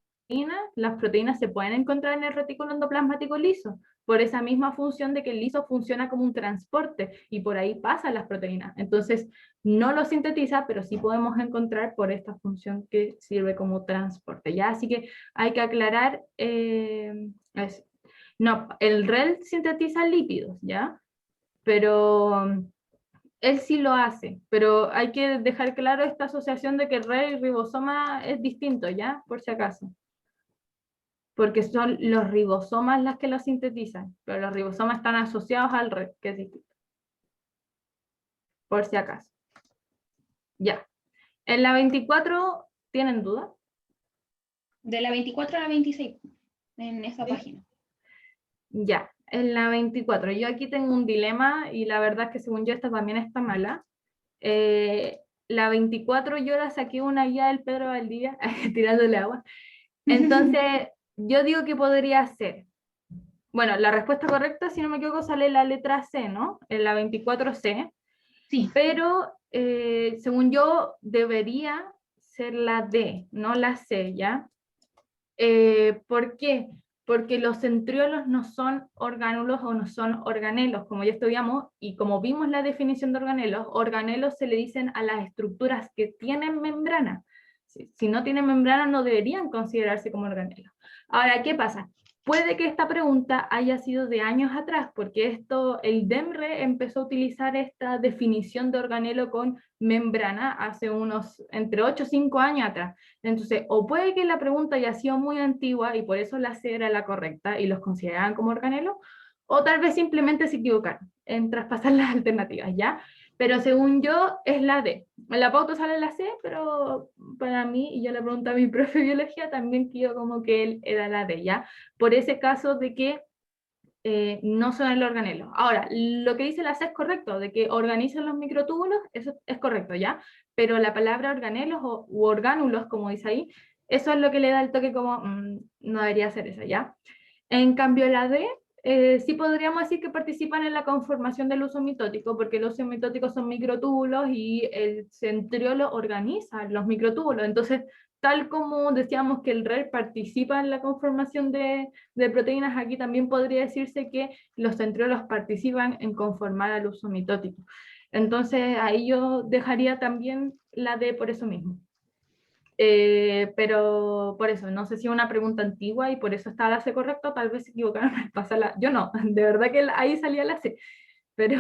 Las proteínas se pueden encontrar en el retículo endoplasmático liso, por esa misma función de que el liso funciona como un transporte y por ahí pasan las proteínas. Entonces, no lo sintetiza, pero sí podemos encontrar por esta función que sirve como transporte, ¿ya? Así que hay que aclarar eso. No, el REL sintetiza lípidos, ¿ya? Pero él sí lo hace, pero hay que dejar claro esta asociación de que el REL y ribosoma es distinto, ¿ya? Por si acaso. porque son los ribosomas las que lo sintetizan, pero los ribosomas están asociados al RET, que es distinto. Por si acaso. Ya. En la 24, ¿tienen duda? De la 24 a la 26, en esa Sí. página. Ya, en la 24. Yo aquí tengo un dilema y la verdad es que según yo esta también está mala. La 24 yo la saqué una guía del Pedro Valdivia, tirándole agua. Entonces, yo digo que podría ser. Bueno, la respuesta correcta, si no me equivoco, sale la letra C, ¿no? En la 24C. Sí, Pero, según yo, debería ser la D, no la C, ¿ya? ¿Por qué? Porque los centriolos no son orgánulos o no son organelos, como ya estudiamos, y como vimos la definición de organelos se le dicen a las estructuras que tienen membrana. Si no tienen membrana no deberían considerarse como organelos. Ahora, ¿qué pasa? Puede que esta pregunta haya sido de años atrás, porque el DEMRE empezó a utilizar esta definición de organelo con membrana hace unos entre 8 o 5 años atrás. Entonces, o puede que la pregunta haya sido muy antigua y por eso la C era la correcta y los consideraban como organelos, o tal vez simplemente se equivocaron en traspasar las alternativas, ¿ya? Pero según yo, es la D. En la pauta sale la C, pero para mí, y yo le pregunté a mi profe de biología, también quedó como que él era la D, ¿ya? Por ese caso de que no son el organelo. Ahora, lo que dice la C es correcto, de que organizan los microtúbulos, eso es correcto, ¿ya? Pero la palabra organelos u orgánulos, como dice ahí, eso es lo que le da el toque como, no debería ser eso, ¿ya? En cambio, la D, sí podríamos decir que participan en la conformación del uso mitótico, porque los usos mitóticos son microtúbulos y el centriolo organiza los microtúbulos. Entonces, tal como decíamos que el RER participa en la conformación de proteínas, aquí también podría decirse que los centriolos participan en conformar al uso mitótico. Entonces, ahí yo dejaría también la D por eso mismo. Pero por eso, no sé si es una pregunta antigua y por eso está la C correcta, tal vez se equivocaron al pasarla. Yo no, de verdad que ahí salía la C, pero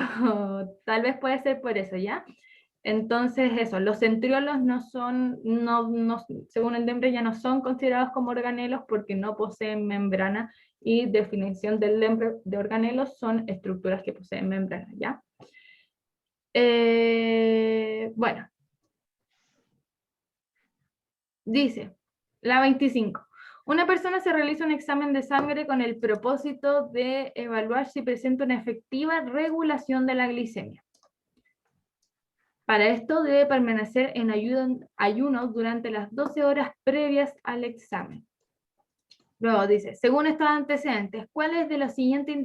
tal vez puede ser por eso, ¿ya? Entonces eso, los centriolos no son, según el DEMRE ya no son considerados como organelos porque no poseen membrana y definición del DEMRE de organelos son estructuras que poseen membrana, ¿ya? Bueno. Dice, la 25. Una persona se realiza un examen de sangre con el propósito de evaluar si presenta una efectiva regulación de la glicemia. Para esto debe permanecer en ayuno durante las 12 horas previas al examen. Luego dice, según estos antecedentes, ¿cuáles de los siguientes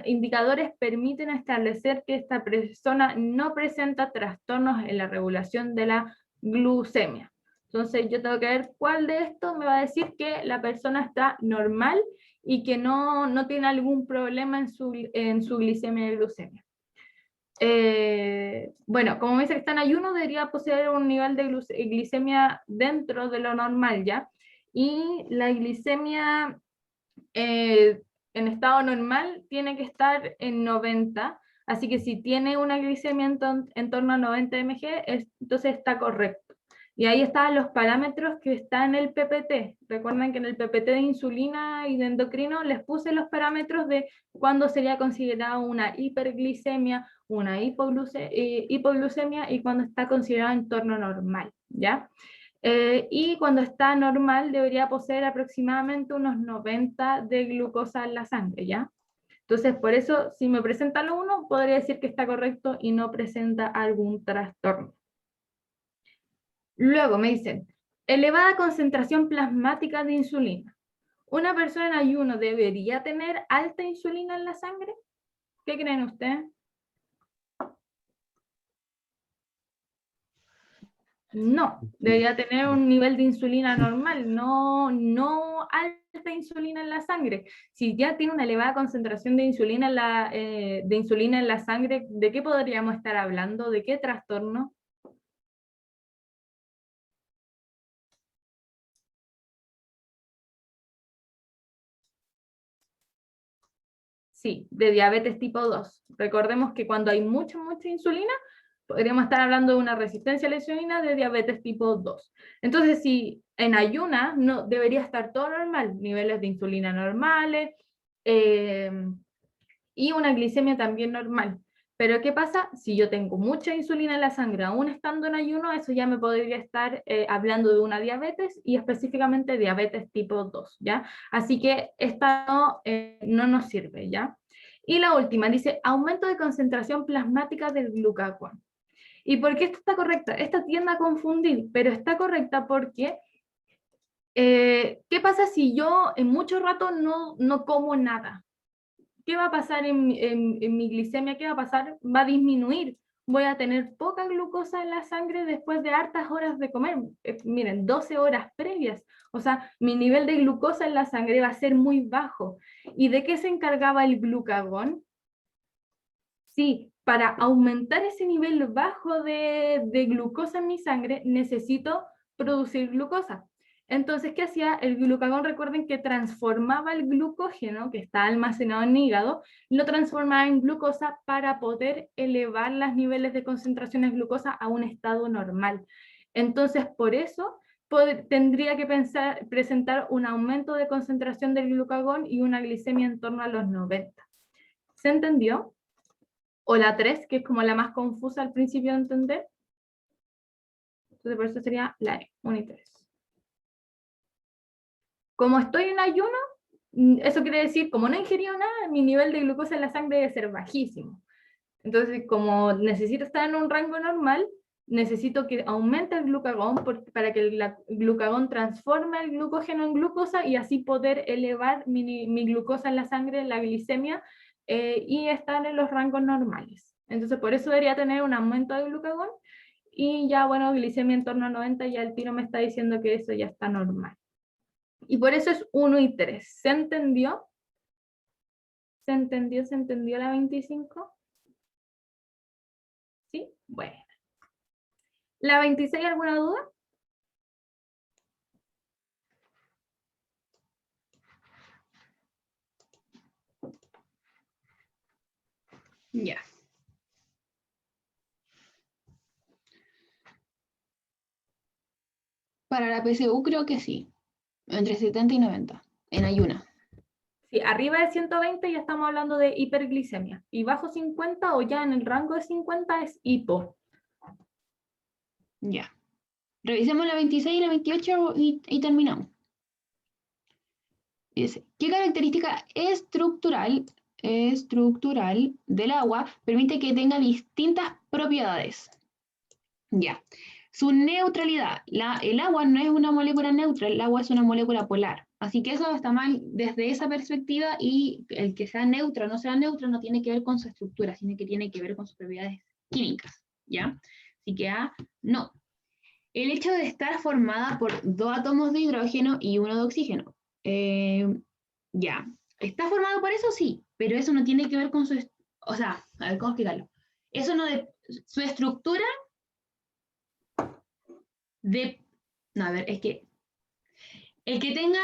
indicadores permiten establecer que esta persona no presenta trastornos en la regulación de la glucemia? Entonces yo tengo que ver cuál de estos me va a decir que la persona está normal y que no tiene algún problema en su glicemia y glucemia. Bueno, como me dice que está en ayuno, debería poseer un nivel de glicemia dentro de lo normal, ¿ya? Y la glicemia en estado normal tiene que estar en 90, así que si tiene una glicemia en torno a 90 mg, entonces está correcto. Y ahí están los parámetros que están en el PPT. Recuerden que en el PPT de insulina y de endocrino les puse los parámetros de cuándo sería considerada una hiperglicemia, una hipoglucemia y cuándo está considerada en torno normal, ¿ya? Y cuando está normal debería poseer aproximadamente unos 90 de glucosa en la sangre, ¿ya? Entonces, por eso, si me presenta lo 1, podría decir que está correcto y no presenta algún trastorno. Luego me dicen, elevada concentración plasmática de insulina. ¿Una persona en ayuno debería tener alta insulina en la sangre? ¿Qué creen ustedes? No, debería tener un nivel de insulina normal, no alta insulina en la sangre. Si ya tiene una elevada concentración de insulina en la sangre, ¿de qué podríamos estar hablando? ¿De qué trastorno? Sí, de diabetes tipo 2. Recordemos que cuando hay mucha insulina, podríamos estar hablando de una resistencia a la insulina de diabetes tipo 2. Entonces, si en ayunas no, debería estar todo normal, niveles de insulina normales, y una glicemia también normal. Pero ¿qué pasa? Si yo tengo mucha insulina en la sangre aún estando en ayuno, eso ya me podría estar hablando de una diabetes y específicamente diabetes tipo 2, ¿ya? Así que esta no nos sirve, ¿ya? Y la última dice aumento de concentración plasmática del glucagón. ¿Y por qué esta está correcta? Esta tiende a confundir, pero está correcta porque ¿qué pasa si yo en mucho rato no como nada? ¿Qué va a pasar en mi glicemia? ¿Qué va a pasar? Va a disminuir. Voy a tener poca glucosa en la sangre después de hartas horas de comer. Miren, 12 horas previas. O sea, mi nivel de glucosa en la sangre va a ser muy bajo. ¿Y de qué se encargaba el glucagón? Sí, para aumentar ese nivel bajo de glucosa en mi sangre, necesito producir glucosa. Entonces, ¿qué hacía? El glucagón, recuerden que transformaba el glucógeno, que está almacenado en el hígado, lo transformaba en glucosa para poder elevar los niveles de concentración de glucosa a un estado normal. Entonces, por eso tendría que presentar un aumento de concentración del glucagón y una glicemia en torno a los 90. ¿Se entendió? O la 3, que es como la más confusa al principio de entender. Entonces, por eso sería la E, 1 y 3. Como estoy en ayuno, eso quiere decir, como no he ingerido nada, mi nivel de glucosa en la sangre debe ser bajísimo. Entonces, como necesito estar en un rango normal, necesito que aumente el glucagón para que el glucagón transforme el glucógeno en glucosa y así poder elevar mi glucosa en la sangre, la glicemia, y estar en los rangos normales. Entonces, por eso debería tener un aumento de glucagón y ya, bueno, glicemia en torno a 90, ya el tiro me está diciendo que eso ya está normal. Y por eso es 1 y 3. ¿Se entendió? ¿Se entendió? ¿Se entendió la 25? ¿Sí? Bueno. ¿La 26 alguna duda? Ya. Para la PSU creo que sí. Entre 70 y 90. En ayuna. Sí, arriba de 120 ya estamos hablando de hiperglicemia. Y bajo 50 o ya en el rango de 50 es hipo. Ya. Revisemos la 26 y la 28 y terminamos. Dice, ¿qué característica estructural del agua permite que tenga distintas propiedades? Ya. Su neutralidad. El agua no es una molécula neutra, el agua es una molécula polar. Así que eso está mal desde esa perspectiva y el que sea neutro o no sea neutro no tiene que ver con su estructura, sino que tiene que ver con sus propiedades químicas. ¿Ya? Así que A, no. El hecho de estar formada por 2 átomos de hidrógeno y 1 de oxígeno. Ya. ¿Está formado por eso? Sí, pero eso no tiene que ver con su... O sea, a ver, ¿cómo explicarlo? Eso no de... Su estructura no, a ver, es que el que tenga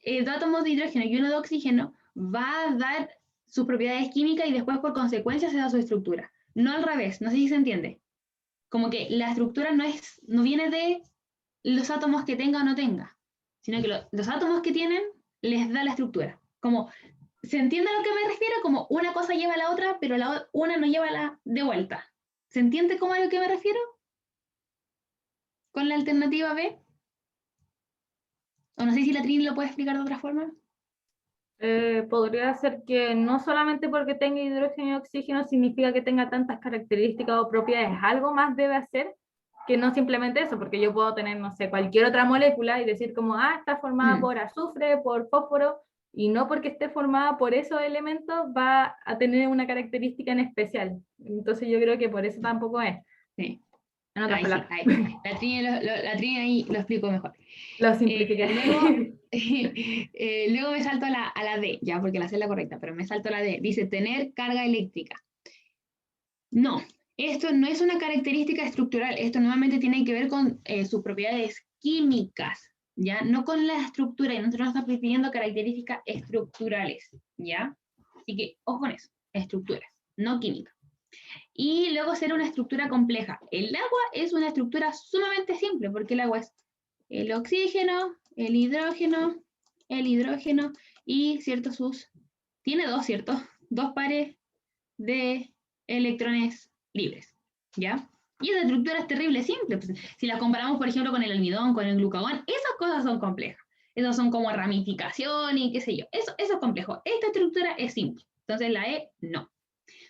2 átomos de hidrógeno y 1 de oxígeno va a dar sus propiedades químicas y después por consecuencia se da su estructura. No al revés, no sé si se entiende. Como que la estructura no viene de los átomos que tenga o no tenga, sino que los átomos que tienen les da la estructura. Como, ¿se entiende a lo que me refiero? Como una cosa lleva a la otra, pero una no lleva la de vuelta. ¿Se entiende cómo a lo que me refiero? ¿Con la alternativa B? O no sé si la Trini lo puede explicar de otra forma. Podría ser que no solamente porque tenga hidrógeno y oxígeno significa que tenga tantas características o propiedades, algo más debe hacer que no simplemente eso, porque yo puedo tener, no sé, cualquier otra molécula y decir como, está formada por azufre, por fósforo, y no porque esté formada por esos elementos va a tener una característica en especial. Entonces yo creo que por eso tampoco es. Sí. En otras palabras. Sí. La Trini ahí lo explico mejor. Lo simplificaré. Luego me salto a la D, ya, porque la C es la correcta, pero me salto a la D. Dice tener carga eléctrica. No, esto no es una característica estructural, esto nuevamente tiene que ver con sus propiedades químicas, ¿ya? No con la estructura, y nosotros estamos pidiendo características estructurales, ¿ya? Así que, ojo con eso, estructuras, no química. Y luego ser una estructura compleja. El agua es una estructura sumamente simple, porque el agua es el oxígeno, el hidrógeno y, ¿cierto? Tiene dos, ¿cierto? Dos pares de electrones libres, ¿ya? Y esa estructura es terrible simple. Pues, si la comparamos, por ejemplo, con el almidón, con el glucagón, esas cosas son complejas. Esas son como ramificación y qué sé yo. Eso es complejo. Esta estructura es simple. Entonces la E, no.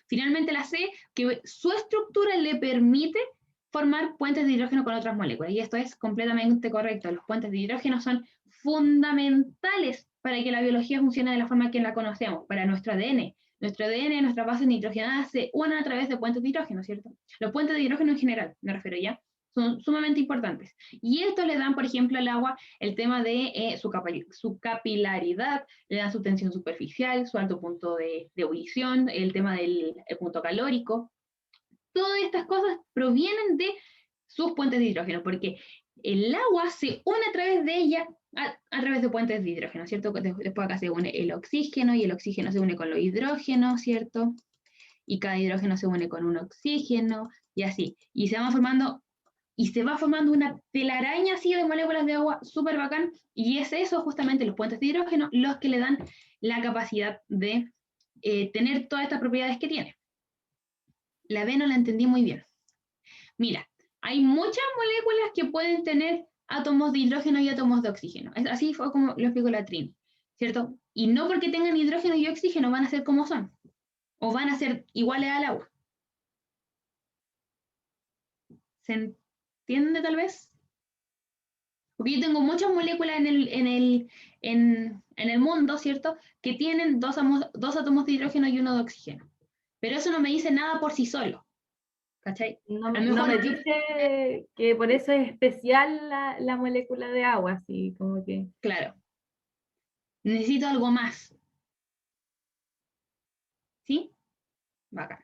Finalmente la C, que su estructura le permite formar puentes de hidrógeno con otras moléculas. Y esto es completamente correcto. Los puentes de hidrógeno son fundamentales para que la biología funcione de la forma que la conocemos, para nuestro ADN. Nuestro ADN, nuestras bases nitrogenadas se unen a través de puentes de hidrógeno, ¿cierto? Los puentes de hidrógeno en general, me refiero ya, son sumamente importantes. Y esto le dan, por ejemplo, al agua el tema de su capilaridad, le dan su tensión superficial, su alto punto de ebullición, el tema del punto calórico. Todas estas cosas provienen de sus puentes de hidrógeno, porque el agua se une a través de ella, a través de puentes de hidrógeno, ¿cierto? Después acá se une el oxígeno, y el oxígeno se une con los hidrógenos, ¿cierto? Y cada hidrógeno se une con un oxígeno, y así. Y se va formando una telaraña así de moléculas de agua súper bacán, y es eso justamente, los puentes de hidrógeno, los que le dan la capacidad de tener todas estas propiedades que tiene. La B no la entendí muy bien. Mira, hay muchas moléculas que pueden tener átomos de hidrógeno y átomos de oxígeno. Así fue como lo explicó la Trini, ¿cierto? Y no porque tengan hidrógeno y oxígeno van a ser como son, o van a ser iguales al agua. ¿Se entiende tal vez? Porque yo tengo muchas moléculas en el mundo, ¿cierto? Que tienen dos átomos de hidrógeno y uno de oxígeno. Pero eso no me dice nada por sí solo. ¿Cachai? No me dice que por eso es especial la molécula de agua, así como que... Claro. Necesito algo más. ¿Sí? Bacán.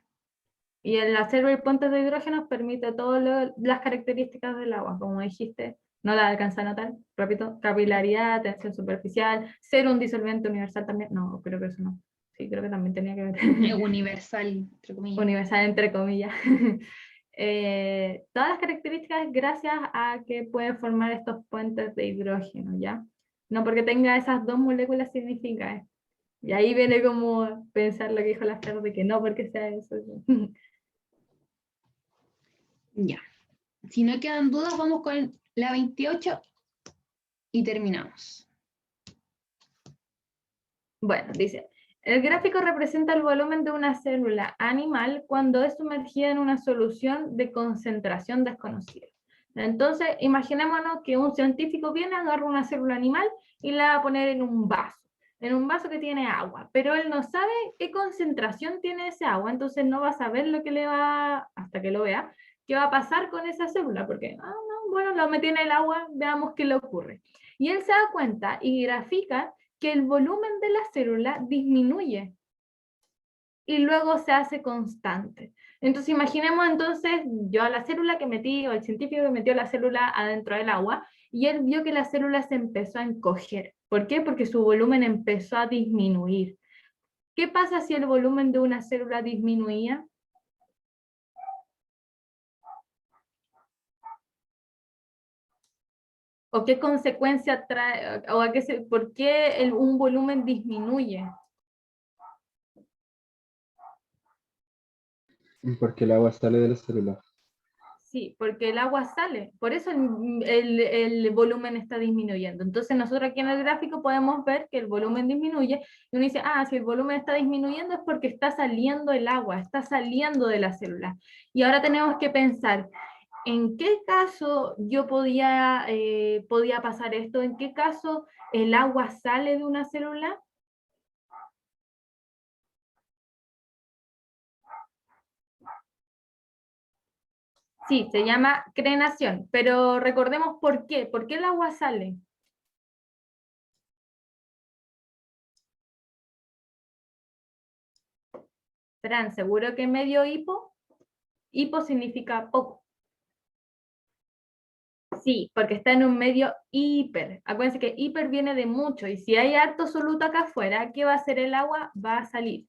Y el hacer puentes de hidrógeno permite todas las características del agua, como dijiste, no la alcanza a notar, repito, capilaridad, tensión superficial, ser un disolvente universal también, no, creo que eso no. Sí, creo que también tenía que ver. Universal, entre comillas. Universal, entre comillas. Todas las características gracias a que puede formar estos puentes de hidrógeno, ¿ya? No porque tenga esas dos moléculas significa esto. Y ahí viene como pensar lo que dijo la Fer de que no porque sea eso. Ya. Si no quedan dudas, vamos con la 28 y terminamos. Bueno, dice, el gráfico representa el volumen de una célula animal cuando es sumergida en una solución de concentración desconocida. Entonces, imaginémonos que un científico viene, agarra una célula animal y la va a poner en un vaso que tiene agua, pero él no sabe qué concentración tiene ese agua, entonces no va a saber lo que le va, hasta que lo vea, qué va a pasar con esa célula, porque, no, bueno, lo metí en el agua, veamos qué le ocurre. Y él se da cuenta y grafica que el volumen de la célula disminuye y luego se hace constante. Entonces imaginemos entonces yo a la célula que metí, o el científico que metió la célula adentro del agua, y él vio que la célula se empezó a encoger. ¿Por qué? Porque su volumen empezó a disminuir. ¿Qué pasa si el volumen de una célula disminuía? ¿O qué consecuencia trae, o por qué un volumen disminuye? Porque el agua sale de la célula. Sí, porque el agua sale, por eso el volumen está disminuyendo. Entonces nosotros aquí en el gráfico podemos ver que el volumen disminuye y uno dice, si el volumen está disminuyendo es porque está saliendo el agua, está saliendo de la célula. Y ahora tenemos que pensar, ¿en qué caso yo podía pasar esto? ¿En qué caso el agua sale de una célula? Sí, se llama crenación, pero recordemos por qué. ¿Por qué el agua sale? Fran, ¿seguro que medio hipo? Hipo significa poco. Sí, porque está en un medio hiper. Acuérdense que hiper viene de mucho, y si hay harto soluto acá afuera, ¿qué va a hacer el agua? Va a salir.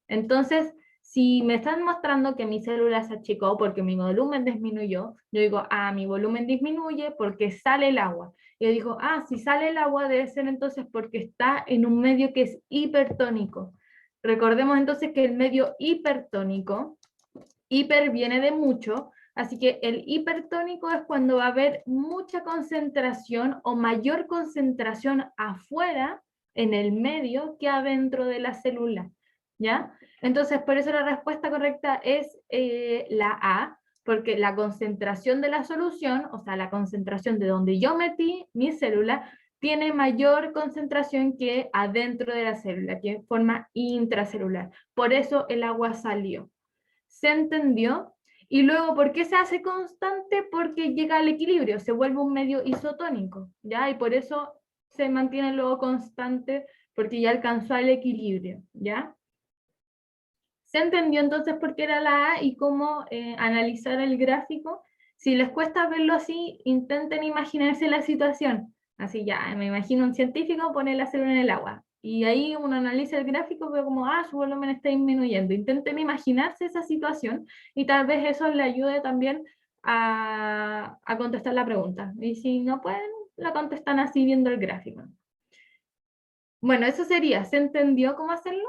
Entonces, Si me están mostrando que mi célula se achicó porque mi volumen disminuyó, yo digo, ah, mi volumen disminuye porque sale el agua. Y yo digo, ah, si sale el agua debe ser entonces porque está en un medio que es hipertónico. Recordemos entonces que el medio hipertónico, hiper viene de mucho, así que el hipertónico es cuando va a haber mucha concentración o mayor concentración afuera en el medio que adentro de la célula, ¿ya? Entonces, por eso la respuesta correcta es la A, porque la concentración de la solución, o sea, la concentración de donde yo metí mi célula, tiene mayor concentración que adentro de la célula, que es forma intracelular. Por eso el agua salió. ¿Se entendió? Y luego, ¿por qué se hace constante? Porque llega al equilibrio, se vuelve un medio isotónico, ¿ya? Y por eso se mantiene luego constante, porque ya alcanzó el equilibrio, ¿ya? ¿Se entendió entonces por qué era la A y cómo analizar el gráfico? Si les cuesta verlo así, intenten imaginarse la situación. Así ya, me imagino un científico pone la célula en el agua. Y ahí uno analiza el gráfico, veo como, ah, su volumen está disminuyendo. Intenten imaginarse esa situación y tal vez eso le ayude también a contestar la pregunta. Y si no pueden, la contestan así viendo el gráfico. Bueno, eso sería. ¿Se entendió cómo hacerlo?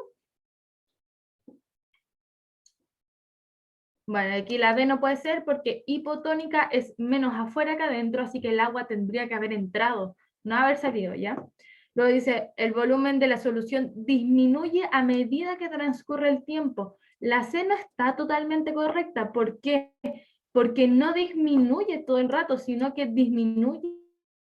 Bueno, aquí la B no puede ser porque hipotónica es menos afuera que adentro, así que el agua tendría que haber entrado, no haber salido, ¿ya? Luego dice, el volumen de la solución disminuye a medida que transcurre el tiempo. La C no está totalmente correcta. ¿Por qué? Porque no disminuye todo el rato, sino que disminuye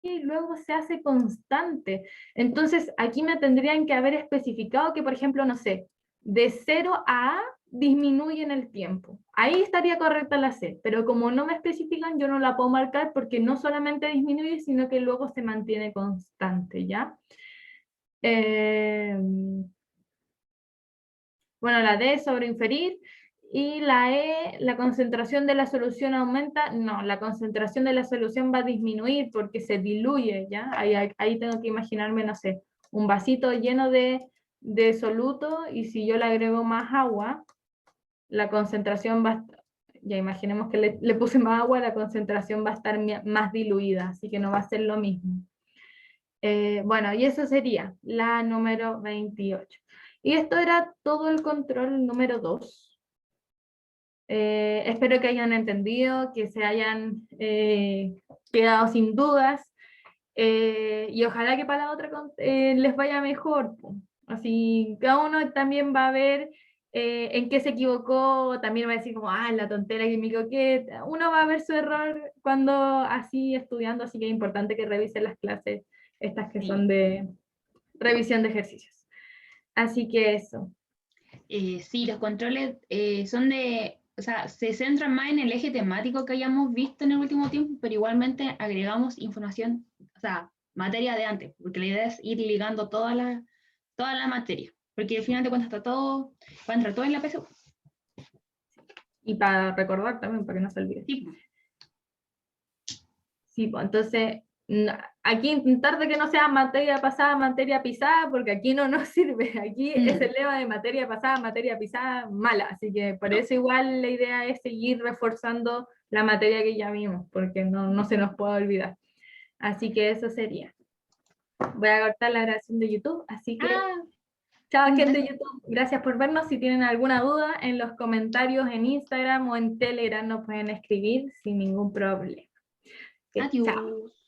y luego se hace constante. Entonces, aquí me tendrían que haber especificado que, por ejemplo, no sé, de 0 a disminuye en el tiempo. Ahí estaría correcta la C, pero como no me especifican, yo no la puedo marcar porque no solamente disminuye, sino que luego se mantiene constante, ¿ya? Bueno, la D es sobre inferir, y la E, la concentración de la solución aumenta. No, la concentración de la solución va a disminuir porque se diluye, ¿ya? Ahí tengo que imaginarme, no sé, un vasito lleno de soluto, y si yo le agrego más agua, la concentración va a, ya imaginemos que le puse más agua, la concentración va a estar más diluida, así que no va a ser lo mismo. Bueno, y eso sería la número 28. Y esto era todo el control número 2. Espero que hayan entendido, que se hayan quedado sin dudas, y ojalá que para la otra les vaya mejor. Así cada uno también va a ver en qué se equivocó, también va a decir como, ah, la tontera que me equivoqué. Uno va a ver su error cuando así estudiando, así que es importante que revisen las clases estas que son de revisión de ejercicios. Así que eso. Sí, los controles son de, o sea, se centran más en el eje temático que hayamos visto en el último tiempo, pero igualmente agregamos información, o sea, materia de antes, porque la idea es ir ligando toda la materia, porque al final de cuentas está todo, va a entrar todo en la PSU. Y para recordar también, para que no se olvide. Sí. Sí, pues entonces, aquí intentar de que no sea materia pasada, materia pisada, porque aquí no nos sirve. Aquí es el lema de materia pasada, materia pisada, mala. Así que por eso igual la idea es seguir reforzando la materia que ya vimos, porque no se nos puede olvidar. Así que eso sería. Voy a cortar la grabación de YouTube, así que chao gente de YouTube, gracias por vernos. Si tienen alguna duda, en los comentarios en Instagram o en Telegram nos pueden escribir sin ningún problema. Adiós. Chao.